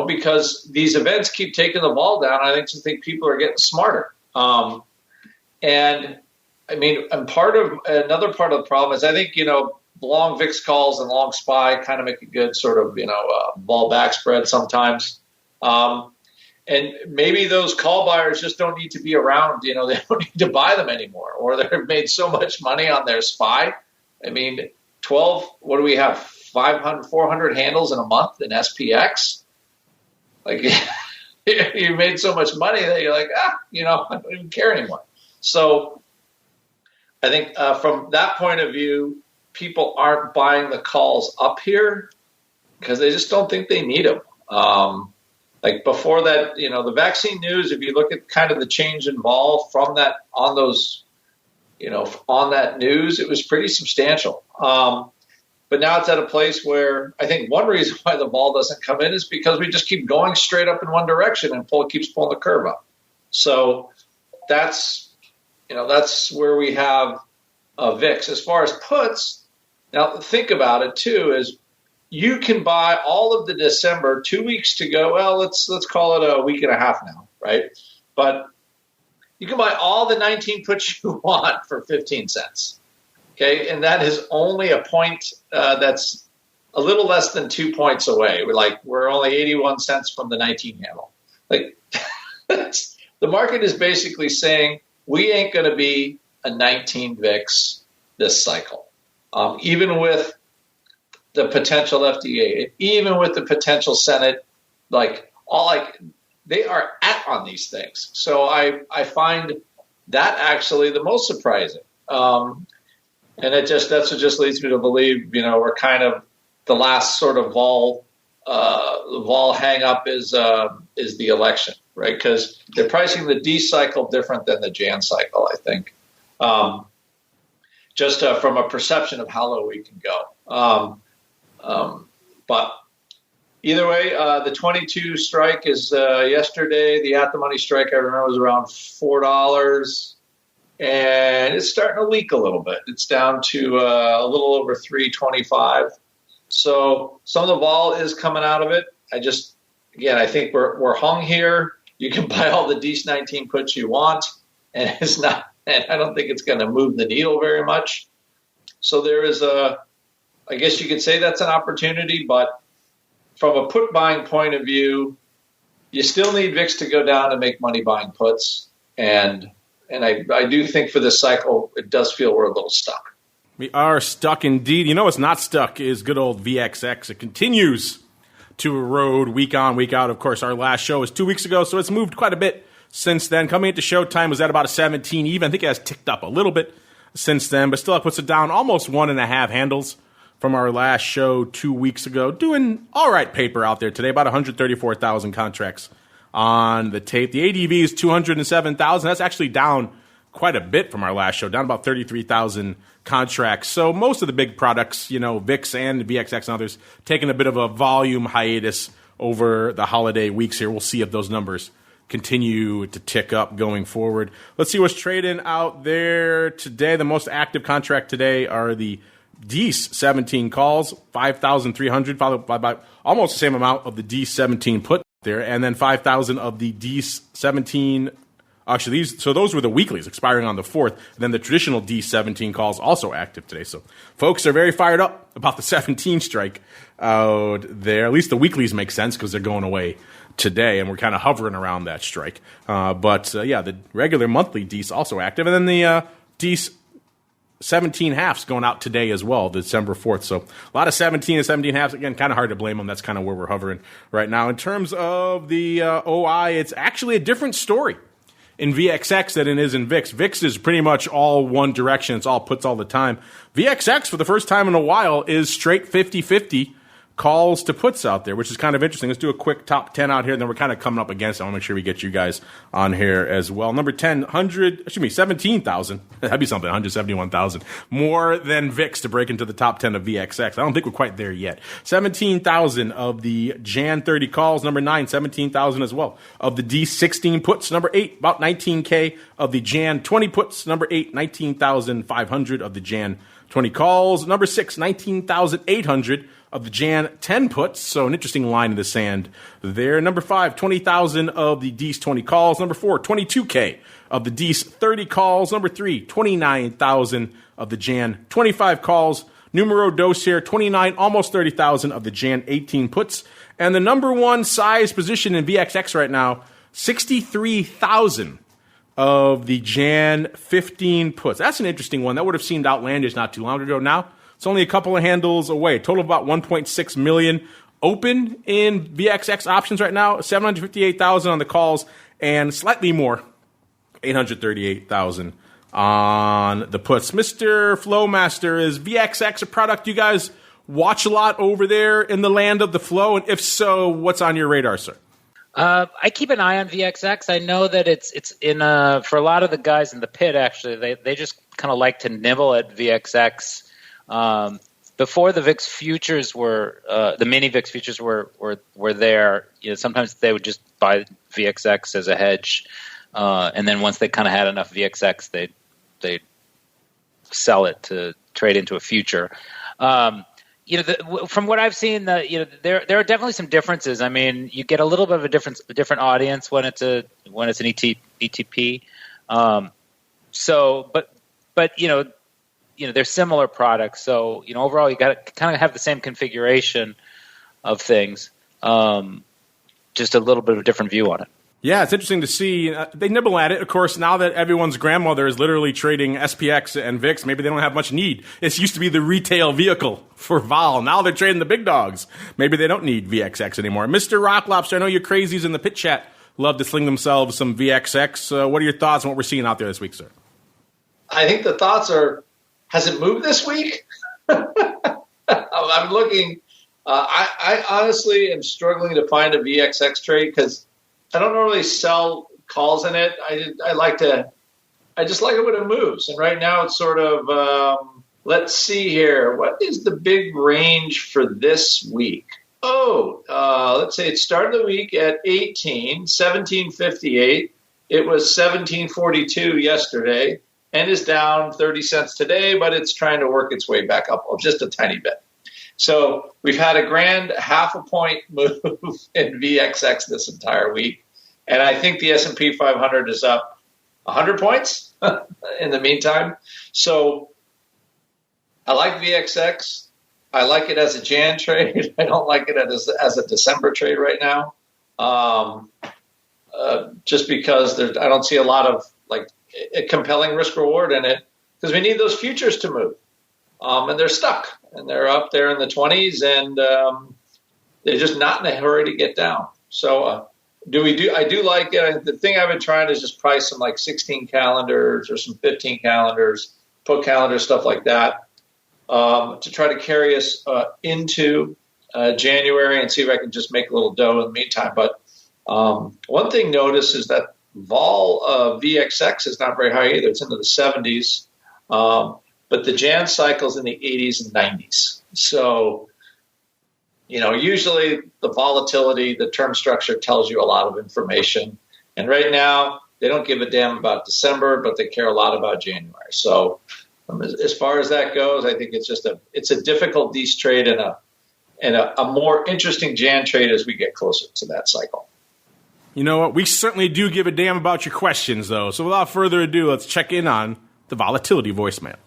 because these events keep taking the ball down, I think people are getting smarter. And I mean, and another part of the problem is I think, long VIX calls and long SPY kind of make a good sort of, ball back spread sometimes. And maybe those call buyers just don't need to be around, they don't need to buy them anymore, or they've made so much money on their SPY. I mean, 12, what do we have? 400 handles in a month in SPX. Like you made so much money that you're like, I don't even care anymore. So I think from that point of view, people aren't buying the calls up here because they just don't think they need them. Like before that, the vaccine news, if you look at kind of the change in vol from that on those, on that news, it was pretty substantial. But now it's at a place where I think one reason why the vol doesn't come in is because we just keep going straight up in one direction and keeps pulling the curve up. So that's where we have VIX. As far as puts, now think about it too, is you can buy all of the December, 2 weeks to go. Well, let's call it a week and a half now, right? But you can buy all the 19 puts you want for 15 cents. Okay, and that is only a point that's a little less than 2 points away. We're only 81 cents from the 19 handle. Like the market is basically saying we ain't going to be a 19 VIX this cycle, even with the potential FDA, even with the potential Senate. They are on these things. So I find that actually the most surprising. And that's what just leads me to believe, we're kind of the last sort of vol hang up is the election, right? Because they're pricing the D cycle different than the Jan cycle, I think. Just from a perception of how low we can go. But either way, the 22 strike is yesterday. The at-the-money strike, I remember, was around $4. And it's starting to leak a little bit. It's down to a little over $3.25. So some of the vol is coming out of it. I think we're hung here. You can buy all the DC-19 puts you want, and it's not. And I don't think it's going to move the needle very much. So there is I guess you could say that's an opportunity, but from a put buying point of view, you still need VIX to go down to make money buying puts. And I do think for this cycle, it does feel we're a little stuck. We are stuck indeed. You know what's not stuck is good old VXX. It continues to erode week on, week out. Of course, our last show was 2 weeks ago, so it's moved quite a bit since then. Coming into showtime was at about a 17 even. I think it has ticked up a little bit since then, but still it puts it down almost 1.5 handles from our last show 2 weeks ago. Doing all right paper out there today, about 134,000 contracts on the tape. The ADV is 207,000. That's actually down quite a bit from our last show, down about 33,000 contracts. So most of the big products, VIX and VXX and others, taking a bit of a volume hiatus over the holiday weeks here. We'll see if those numbers continue to tick up going forward. Let's see what's trading out there today. The most active contract today are the DEES 17 calls, 5,300, followed by almost the same amount of the DEES 17 put there, and then 5,000 of the DEES 17. Actually, those were the weeklies expiring on the 4th. And then the traditional D17 calls also active today. So folks are very fired up about the 17 strike out there. At least the weeklies make sense because they're going away today, and we're kind of hovering around that strike. But the regular monthly Ds also active. And then the Ds 17 halves going out today as well, December 4th. So a lot of 17 and 17 halves. Again, kind of hard to blame them. That's kind of where we're hovering right now. In terms of the OI, it's actually a different story in VXX than it is in VIX. VIX is pretty much all one direction. It's all puts all the time. VXX, for the first time in a while, is straight 50-50 calls to puts out there, which is kind of interesting. Let's do a quick top 10 out here, and then we're kind of coming up against it. I want to make sure we get you guys on here as well. Number 10, 17,000. That'd be something, 171,000. More than VIX to break into the top 10 of VXX. I don't think we're quite there yet. 17,000 of the Jan 30 calls. Number 9, 17,000 as well. Of the D16 puts. Number 8, about 19K of the Jan 20 puts. Number 8, 19,500 of the Jan 20 calls. Number 6, 19,800 of the Jan 10 puts, so an interesting line in the sand there. Number 5, 20,000 of the DEES 20 calls. Number 4, 22K of the DEES 30 calls. Number 3, 29,000 of the Jan 25 calls. Numero dos here, 29, almost 30,000 of the Jan 18 puts. And the number one size position in VXX right now, 63,000 of the Jan 15 puts. That's an interesting one. That would have seemed outlandish not too long ago. Now it's only a couple of handles away. Total of about 1.6 million open in VXX options right now. 758,000 on the calls and slightly more, 838,000 on the puts. Mr. Flowmaster, is VXX a product you guys watch a lot over there in the land of the flow? And if so, what's on your radar, sir? I keep an eye on VXX. I know that it's in for a lot of the guys in the pit. Actually, they just kind of like to nibble at VXX. Before the VIX futures were the mini VIX futures were there. Sometimes they would just buy VXX as a hedge, and then once they kind of had enough VXX, they'd sell it to trade into a future. From what I've seen, there are definitely some differences. I mean, you get a little bit of a different audience when it's an ETP. But they're similar products. So overall, you got to kind of have the same configuration of things, just a little bit of a different view on it. Yeah, it's interesting to see. They nibble at it. Of course, now that everyone's grandmother is literally trading SPX and VIX, maybe they don't have much need. It used to be the retail vehicle for vol. Now they're trading the big dogs. Maybe they don't need VXX anymore. Mr. Rock Lobster, I know you crazies in the pit chat love to sling themselves some VXX. What are your thoughts on what we're seeing out there this week, sir? I think the thoughts are, has it moved this week? I'm looking I honestly am struggling to find a VXX trade because I don't normally sell calls in it. I just like it when it moves. And right now it's sort of, let's see here. What is the big range for this week? Let's say it started the week at 1758. It was 1742 yesterday and is down 30 cents today, but it's trying to work its way back up just a tiny bit. So we've had a grand half a point move in VXX this entire week. And I think the S&P 500 is up 100 points in the meantime. So I like VXX. I like it as a Jan trade. I don't like it as a December trade right now. Just because I don't see a lot of like a compelling risk reward in it because we need those futures to move. And they're stuck and they're up there in the 20s and they're just not in a hurry to get down. So I do like it. The thing I've been trying to is just price some like 16 calendars or some 15 calendars, put calendars, stuff like that. To try to carry us into January and see if I can just make a little dough in the meantime. But one thing notice is that vol VXX is not very high either. It's into the 70s. But the Jan cycle's in the 80s and 90s. So, usually the volatility, the term structure tells you a lot of information. And right now, they don't give a damn about December, but they care a lot about January. So as far as that goes, I think it's a difficult D's trade and a more interesting Jan trade as we get closer to that cycle. You know what? We certainly do give a damn about your questions, though. So without further ado, let's check in on the volatility voicemail.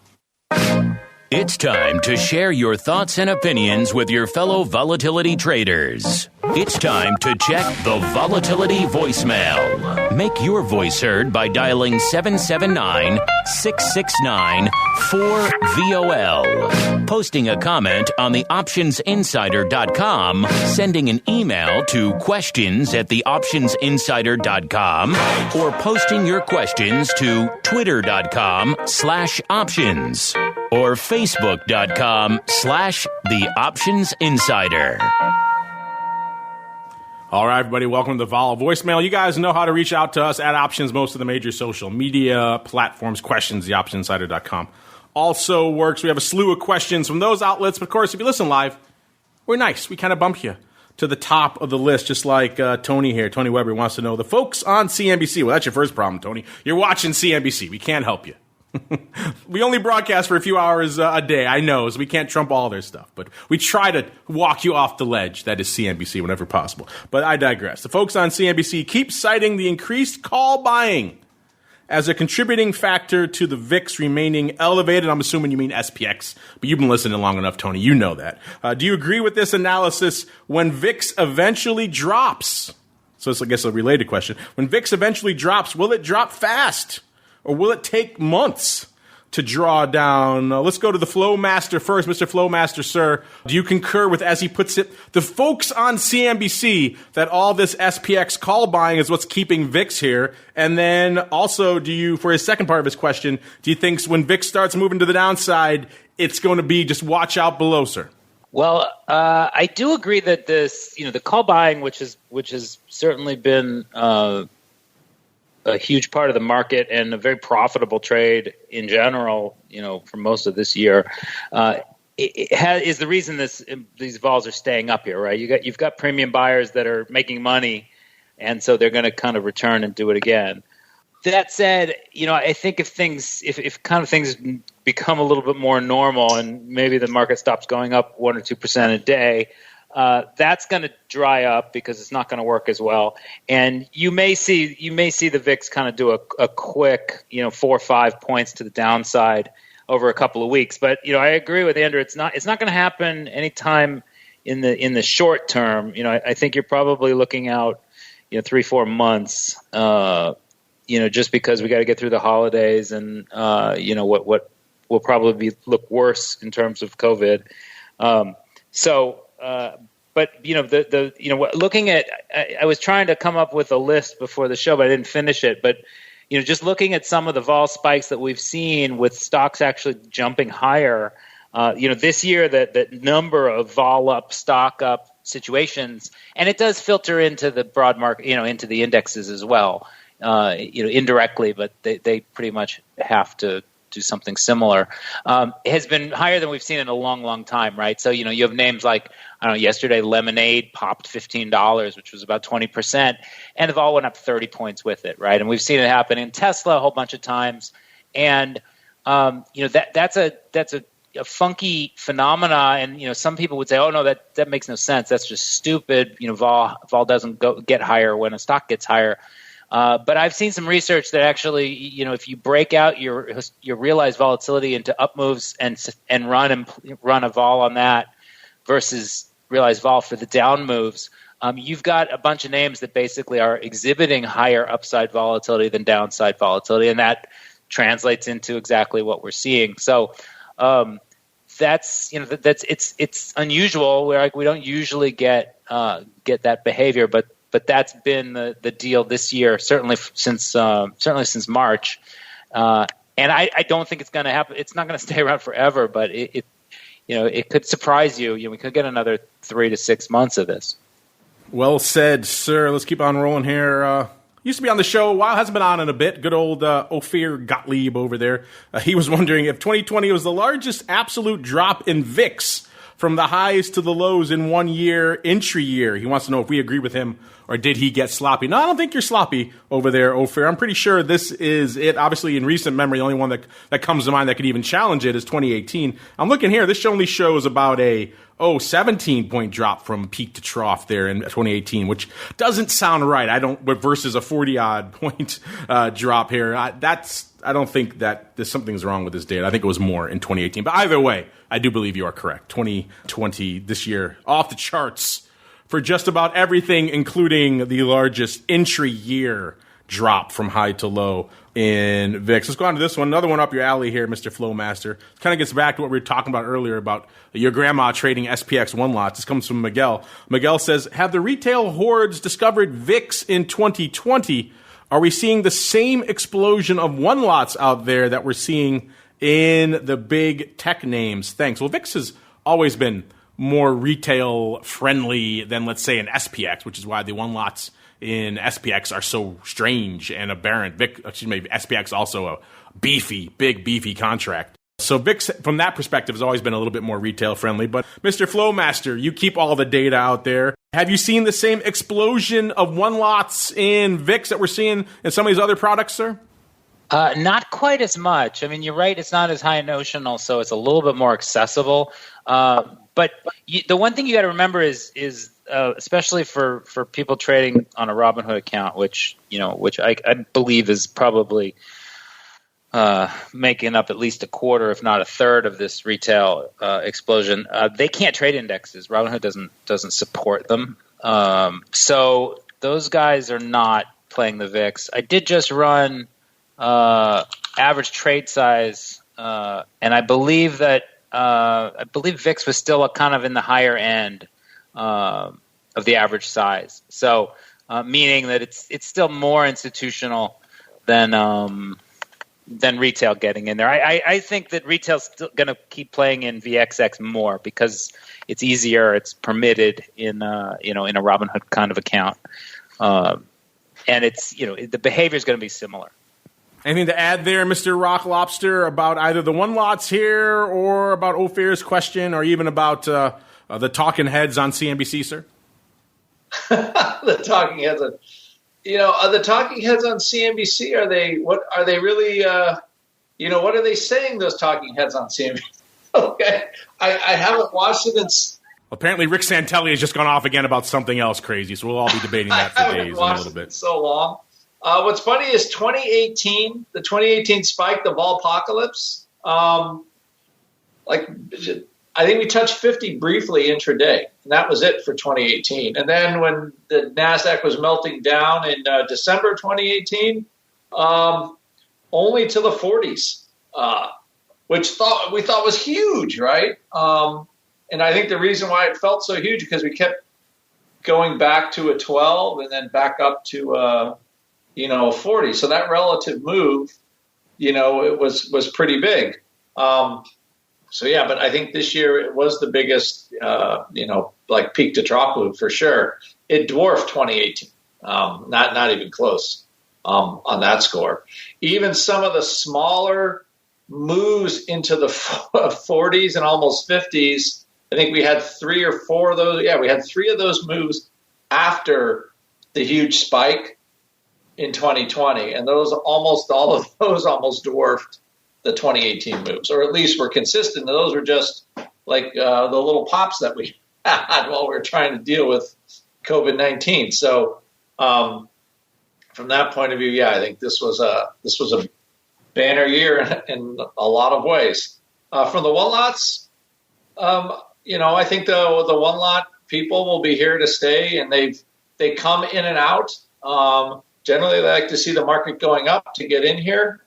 It's time to share your thoughts and opinions with your fellow volatility traders. It's time to check the volatility voicemail. Make your voice heard by dialing 779-669-4VOL. Posting a comment on the optionsinsider.com, sending an email to questions@theoptionsinsider.com, or posting your questions to twitter.com/options or facebook.com/theoptionsinsider. All right, everybody, welcome to the Vol voicemail. You guys know how to reach out to us at Options, most of the major social media platforms. Questions, theoptioninsider.com. Also works. We have a slew of questions from those outlets. But, of course, if you listen live, we're nice. We kind of bump you to the top of the list, just like Tony here. Tony Weber wants to know the folks on CNBC. Well, that's your first problem, Tony. You're watching CNBC. We can't help you. We only broadcast for a few hours a day, I know, so we can't trump all their stuff. But we try to walk you off the ledge, that is CNBC, whenever possible. But I digress. The folks on CNBC keep citing the increased call buying as a contributing factor to the VIX remaining elevated. I'm assuming you mean SPX, but you've been listening long enough, Tony. You know that. Do you agree with this analysis when VIX eventually drops? So it's, I guess, a related question. When VIX eventually drops, will it drop fast? Or will it take months to draw down? Let's go to the Flowmaster first. Mr. Flowmaster, sir, do you concur with, as he puts it, the folks on CNBC that all this SPX call buying is what's keeping VIX here? And then also, do you, for his second part of his question, do you think when VIX starts moving to the downside, it's going to be just watch out below, sir? Well, I do agree that this, the call buying, which has certainly been a huge part of the market and a very profitable trade in general, for most of this year, is the reason these vols are staying up here, right? You've got premium buyers that are making money, and so they're going to kind of return and do it again. That said, I think if things become a little bit more normal and maybe the market stops going up 1 or 2% a day, that's going to dry up because it's not going to work as well. And you may see the VIX kind of do a quick, 4 or 5 points to the downside over a couple of weeks. But, I agree with Andrew. It's not going to happen anytime in the short term. I think you're probably looking out, 3-4 months, just because we got to get through the holidays and, what will probably look worse in terms of COVID. But looking at, I was trying to come up with a list before the show, but I didn't finish it. But just looking at some of the vol spikes that we've seen with stocks actually jumping higher, This year the number of vol up, stock up situations, and it does filter into the broad market, into the indexes as well, indirectly, but they pretty much have to do something similar, has been higher than we've seen in a long, long time, right? So, you have names like, yesterday Lemonade popped $15, which was about 20%, and the vol went up 30 points with it, right? And we've seen it happen in Tesla a whole bunch of times. And, that's a funky phenomena. And, some people would say, oh, no, that makes no sense. That's just stupid. Vol doesn't get higher when a stock gets higher. But I've seen some research that actually, if you break out your realized volatility into up moves and run a vol on that versus realized vol for the down moves, you've got a bunch of names that basically are exhibiting higher upside volatility than downside volatility, and that translates into exactly what we're seeing. So it's unusual. We don't usually get that behavior, but that's been the deal this year, certainly since March, and I don't think it's going to happen. It's not going to stay around forever, but it could surprise you. We could get another 3 to 6 months of this. Well said, sir. Let's keep on rolling here. Used to be on the show a while, hasn't been on in a bit. Good old Ophir Gottlieb over there. He was wondering if 2020 was the largest absolute drop in VIX from the highs to the lows in 1 year, entry year. He wants to know if we agree with him or did he get sloppy. No, I don't think you're sloppy over there, Ophir. I'm pretty sure this is it. Obviously, in recent memory, the only one that comes to mind that could even challenge it is 2018. I'm looking here. This only shows about a 17-point drop from peak to trough there in 2018, which doesn't sound right. Versus a 40-odd point drop here. I don't think that there's something's wrong with this data. I think it was more in 2018. But either way, I do believe you are correct. 2020 this year off the charts for just about everything, including the largest entry year drop from high to low in VIX. Let's go on to this one. Another one up your alley here, Mr. Flowmaster. It kind of gets back to what we were talking about earlier about your grandma trading SPX one lots. This comes from Miguel. Miguel says, have the retail hordes discovered VIX in 2020? Are we seeing the same explosion of one lots out there that we're seeing in the big tech names? Thanks. Well, VIX has always been more retail friendly than, let's say, an SPX, which is why the one lots in SPX are so strange and aberrant. SPX also a big beefy contract. So VIX, from that perspective, has always been a little bit more retail friendly. But Mr. Flowmaster, you keep all the data out there. Have you seen the same explosion of one lots in VIX that we're seeing in some of these other products, sir? Not quite as much. I mean, you're right. It's not as high notional, so it's a little bit more accessible. But the one thing you got to remember is especially for people trading on a Robinhood account, which I believe is probably making up at least a quarter, if not a third, of this retail explosion. They can't trade indexes. Robinhood doesn't support them. So those guys are not playing the VIX. I did just run average trade size, and I believe that VIX was still kind of in the higher end of the average size. So meaning that it's still more institutional than retail getting in there. I think that retail's still going to keep playing in VXX more because it's easier, it's permitted in a Robinhood kind of account, and it's the behavior is going to be similar. Anything to add there, Mr. Rock Lobster, about either the one lots here or about Ophir's question or even about the talking heads on CNBC, sir? The talking heads on, the talking heads on CNBC, what are they really, what are they saying, those talking heads on CNBC? Okay. I haven't watched it. Apparently Rick Santelli has just gone off again about something else crazy, so we'll all be debating that for days in a little bit. So long. What's funny is the 2018 spike, the Volpocalypse, I think we touched 50 briefly intraday, and that was it for 2018. And then when the NASDAQ was melting down in December 2018, only to the 40s, which we thought was huge, right? And I think the reason why it felt so huge because we kept going back to a 12 and then back up to 40. So that relative move, it was pretty big. So yeah, but I think this year it was the biggest, like peak to trough move for sure. It dwarfed 2018, not even close on that score. Even some of the smaller moves into the 40s and almost 50s. I think we had 3 or 4 of those. Yeah, we had 3 of those moves after the huge spike in 2020, and almost all of those almost dwarfed the 2018 moves, or at least were consistent. And those were just like the little pops that we had while we were trying to deal with COVID-19. So from that point of view, yeah, I think this was a banner year in a lot of ways. From the one lots, I think the one lot people will be here to stay, and they come in and out. Generally, they like to see the market going up to get in here.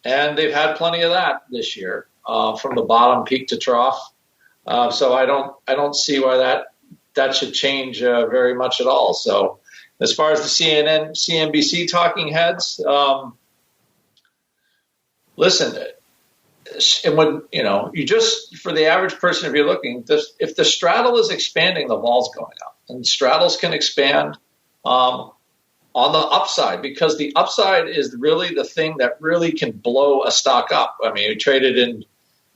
And they've had plenty of that this year, from the bottom peak to trough. So I don't see why that should change very much at all. So as far as the CNBC talking heads, listen, and when you just, for the average person, if you're looking, if the straddle is expanding, the vol's going up, and straddles can expand on the upside, because the upside is really the thing that really can blow a stock up. I mean, we traded in,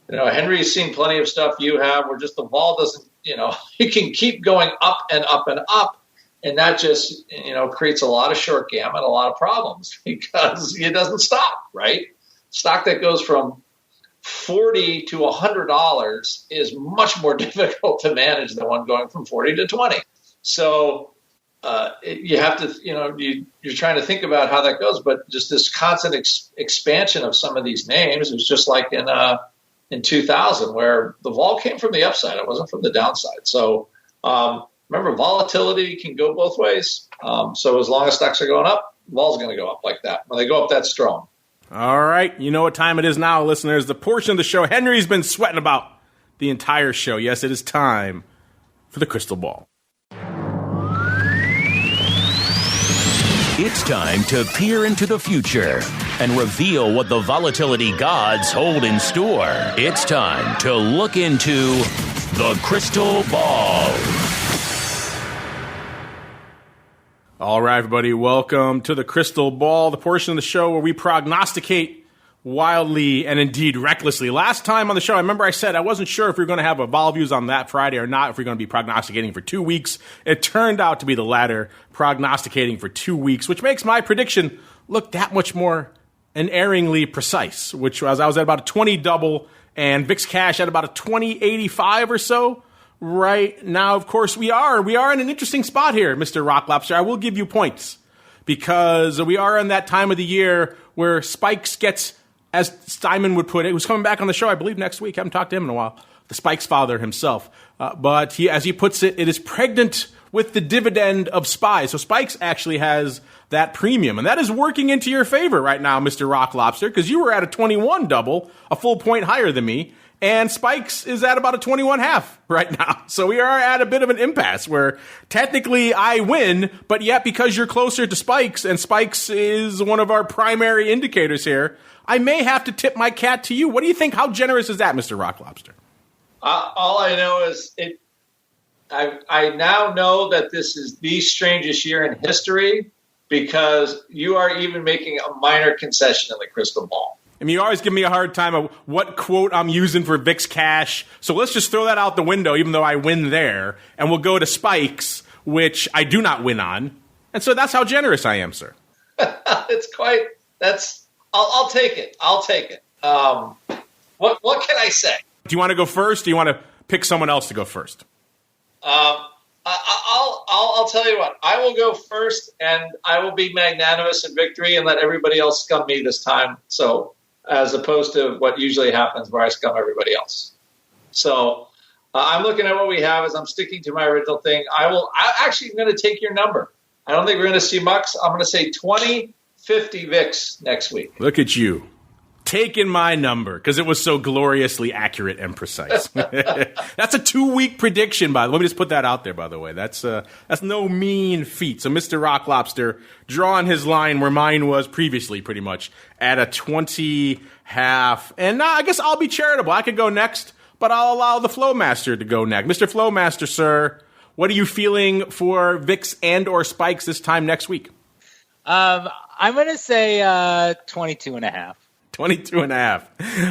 Henry's seen plenty of stuff you have where just the vol doesn't, it can keep going up and up and up. And that just, creates a lot of short gamut, a lot of problems, because it doesn't stop, right? Stock that goes from $40 to $100 is much more difficult to manage than one going from 40 to 20. So, you have to, you're trying to think about how that goes, but just this constant expansion of some of these names is just like in 2000, where the vol came from the upside. It wasn't from the downside. So remember, volatility can go both ways. So as long as stocks are going up, vol's going to go up like that. When they go up that strong. All right. You know what time it is now, listeners. The portion of the show Henry's been sweating about the entire show. Yes, it is time for the crystal ball. It's time to peer into the future and reveal what the volatility gods hold in store. It's time to look into the crystal ball. All right, everybody, welcome to the crystal ball, the portion of the show where we prognosticate wildly and indeed recklessly. Last time on the show, I remember I said I wasn't sure if we were going to have a Vol Views on that Friday or not, if we are going to be prognosticating for 2 weeks. It turned out to be the latter, prognosticating for 2 weeks, which makes my prediction look that much more unerringly precise, which was I was at about a 20 double and VIX cash at about a 20.85 or so. Right now, of course, we are in an interesting spot here, Mr. Rock Lobster. I will give you points because we are in that time of the year where Spikes gets, as Steinman would put it, who's coming back on the show, I believe, next week. I haven't talked to him in a while. The Spikes father himself. But he, as he puts it, it is pregnant with the dividend of SPY. So Spikes actually has that premium. And that is working into your favor right now, Mr. Rock Lobster, because you were at a 21 double, a full point higher than me. And Spikes is at about a 21.5 right now. So we are at a bit of an impasse where technically I win, but yet because you're closer to Spikes, and Spikes is one of our primary indicators here, I may have to tip my cat to you. What do you think? How generous is that, Mr. Rock Lobster? All I know is I now know that this is the strangest year in history because you are even making a minor concession in the crystal ball. I mean, you always give me a hard time of what quote I'm using for VIX cash. So let's just throw that out the window, even though I win there. And we'll go to Spikes, which I do not win on. And so that's how generous I am, sir. I'll take it. I'll take it. What can I say? Do you want to go first? Do you want to pick someone else to go first? I'll tell you what. I will go first, and I will be magnanimous in victory and let everybody else scum me this time. So, as opposed to what usually happens where I scum everybody else. So, I'm looking at what we have as I'm sticking to my original thing. I'm going to take your number. I don't think we're going to see much. I'm going to say 2050 VIX next week. Look at you. taken my number because it was so gloriously accurate and precise. That's a 2-week prediction, by the way. Let me just put that out there, by the way. That's no mean feat. So Mr. Rock Lobster drawing his line where mine was previously, pretty much, at a 20 half. And I guess I'll be charitable. I could go next, but I'll allow the Flowmaster to go next. Mr. Flowmaster, sir, what are you feeling for VIX and or spikes this time next week? I'm going to say 22 and a half. 22 and a half.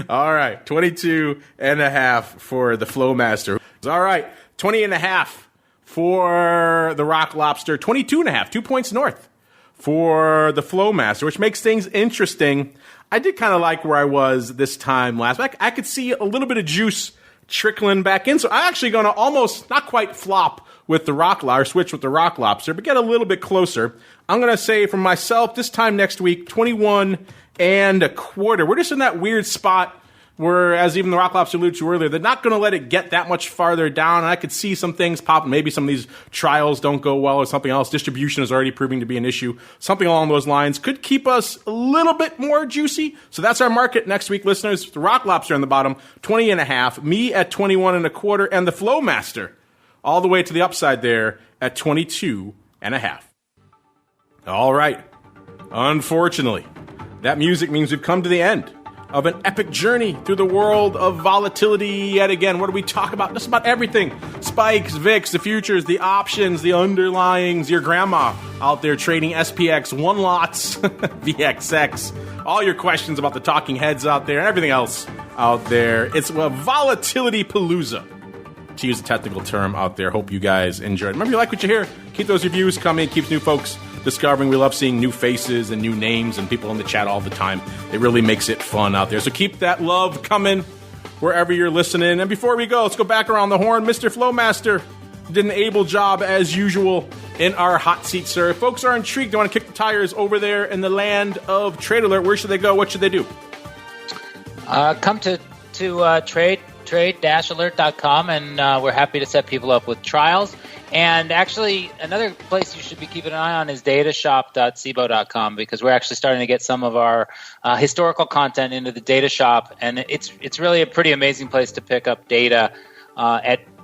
All right. 22 and a half for the Flowmaster. All right. 20 and a half for the Rock Lobster. 22 and a half, 2 points north for the Flowmaster, which makes things interesting. I did kind of like where I was this time last week. I could see a little bit of juice trickling back in. So I'm actually going to almost not quite flop with the Rock Lobster, switch with the Rock Lobster, but get a little bit closer. I'm going to say for myself this time next week, 21 and a quarter. We're just in that weird spot where, as even the Rock Lobster alluded to earlier, they're not going to let it get that much farther down. And I could see some things pop. Maybe some of these trials don't go well or something else. Distribution is already proving to be an issue. Something along those lines could keep us a little bit more juicy. So that's our market next week, listeners. The Rock Lobster on the bottom, 20 and a half. Me at 21 and a quarter. And the Flowmaster all the way to the upside there at 22 and a half. All right. Unfortunately, that music means we've come to the end of an epic journey through the world of volatility yet again. What do we talk about? Just about everything. Spikes, VIX, the futures, the options, the underlyings, your grandma out there trading SPX, one lots, VXX, all your questions about the talking heads out there and everything else out there. It's a volatility palooza, to use a technical term out there. Hope you guys enjoyed. Remember, you like what you hear, keep those reviews coming. Keeps new folks discovering. We love seeing new faces and new names and people in the chat all the time. It really makes it fun out there. So keep that love coming wherever you're listening. And before we go, let's go back around the horn. Mr. Flowmaster did an able job, as usual, in our hot seat, sir. If folks are intrigued, they want to kick the tires over there in the land of Trade Alert, where should they go? What should they do? Come to trade-alert.com, and we're happy to set people up with trials. And actually, another place you should be keeping an eye on is datashop.cbo.com, because we're actually starting to get some of our historical content into the data shop, and it's really a pretty amazing place to pick up data.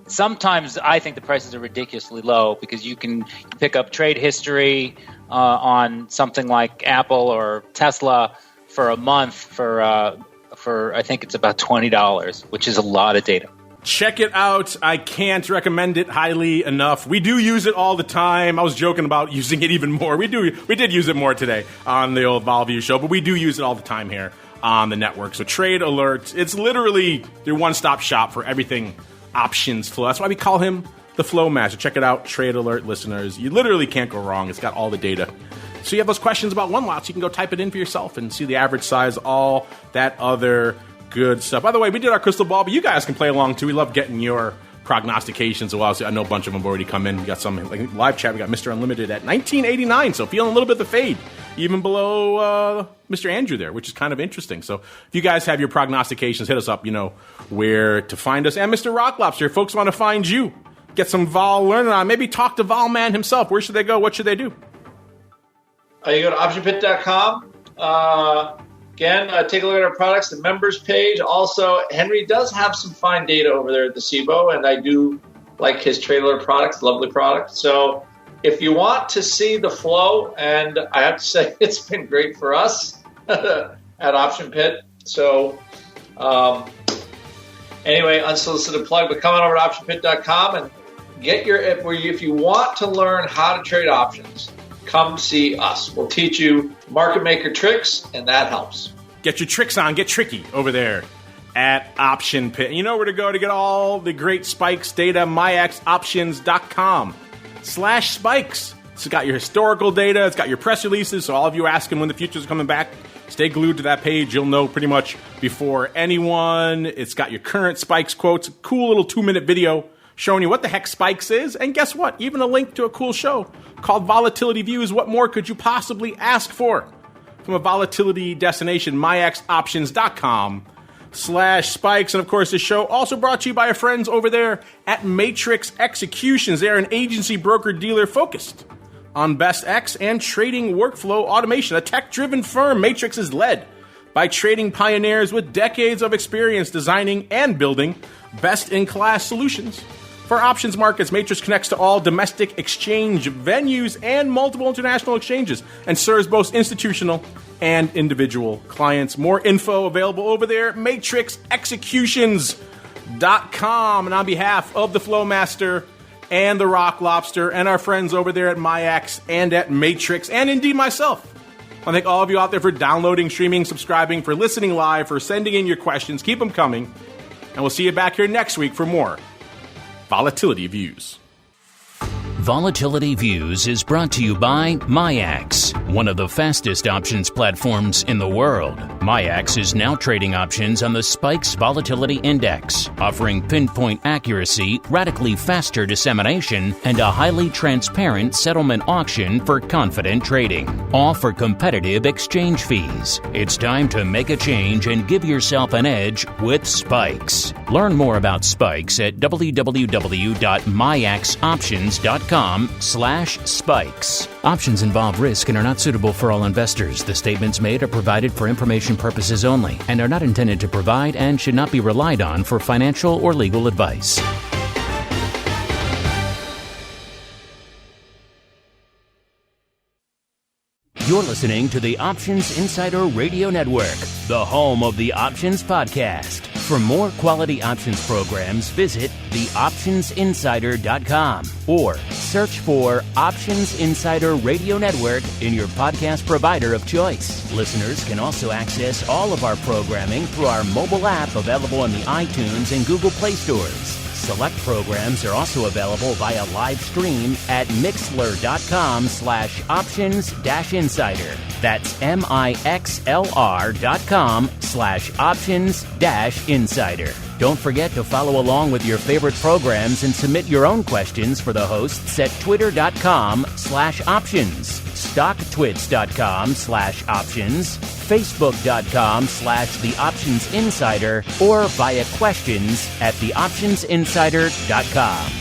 Sometimes I think the prices are ridiculously low, because you can pick up trade history on something like Apple or Tesla for a month for I think it's about $20, which is a lot of data. Check it out. I can't recommend it highly enough. We do use it all the time. I was joking about using it even more. We did use it more today on the old VolView show, but we do use it all the time here on the network. So Trade Alert, it's literally your one-stop shop for everything options flow. That's why we call him the Flowmaster. Check it out, Trade Alert listeners. You literally can't go wrong. It's got all the data. So you have those questions about one lots, you can go type it in for yourself and see the average size, all that other good stuff. By the way, we did our crystal ball, but you guys can play along too. We love getting your prognostications. So I know a bunch of them have already come in. We got some like live chat. We got Mr. Unlimited at 1989, so feeling a little bit of the fade, even below Mr. Andrew there, which is kind of interesting. So if you guys have your prognostications, hit us up. You know where to find us. And Mr. Rock Lobster, if folks want to find you, get some vol learning on, maybe talk to Vol Man himself. Where should they go? What should they do? You go to optionpit.com. Again, take a look at our products, the members page. Also, Henry does have some fine data over there at the SIBO, and I do like his Trade Alert products, lovely product. So if you want to see the flow, and I have to say it's been great for us at Option Pit. So anyway, unsolicited plug, but come on over to optionpit.com and get if you want to learn how to trade options, come see us. We'll teach you market maker tricks, and that helps. Get your tricks on. Get tricky over there at Option Pit. And you know where to go to get all the great spikes data, myxoptions.com/spikes. It's got your historical data. It's got your press releases. So all of you asking when the futures are coming back, stay glued to that page. You'll know pretty much before anyone. It's got your current spikes quotes. A cool little 2-minute video showing you what the heck spikes is. And guess what? Even a link to a cool show called Volatility Views. What more could you possibly ask for? From a volatility destination, myxoptions.com/spikes. And of course, this show also brought to you by our friends over there at Matrix Executions. They're an agency broker dealer focused on best X and trading workflow automation. A tech-driven firm, Matrix is led by trading pioneers with decades of experience designing and building best-in-class solutions. For options markets, Matrix connects to all domestic exchange venues and multiple international exchanges and serves both institutional and individual clients. More info available over there at matrixexecutions.com. And on behalf of the Flowmaster and the Rock Lobster and our friends over there at MyX and at Matrix, and indeed myself, I thank all of you out there for downloading, streaming, subscribing, for listening live, for sending in your questions. Keep them coming. And we'll see you back here next week for more Volatility Views. Volatility Views is brought to you by MyX, one of the fastest options platforms in the world. MyX is now trading options on the SPIKES Volatility Index, offering pinpoint accuracy, radically faster dissemination, and a highly transparent settlement auction for confident trading, all for competitive exchange fees. It's time to make a change and give yourself an edge with SPIKES. Learn more about SPIKES at www.myxoptions.com/spikes. Options involve risk and are not suitable for all investors. The statements made are provided for information purposes only and are not intended to provide and should not be relied on for financial or legal advice. You're listening to the Options Insider Radio Network, the home of the Options Podcast. For more quality options programs, visit theoptionsinsider.com or search for Options Insider Radio Network in your podcast provider of choice. Listeners can also access all of our programming through our mobile app available in the iTunes and Google Play stores. Select programs are also available via live stream at mixlr.com/options-insider. That's mixlr.com/options-insider. Don't forget to follow along with your favorite programs and submit your own questions for the hosts at twitter.com/options, stocktwits.com/options, facebook.com/theoptionsinsider, or via questions at theoptionsinsider.com.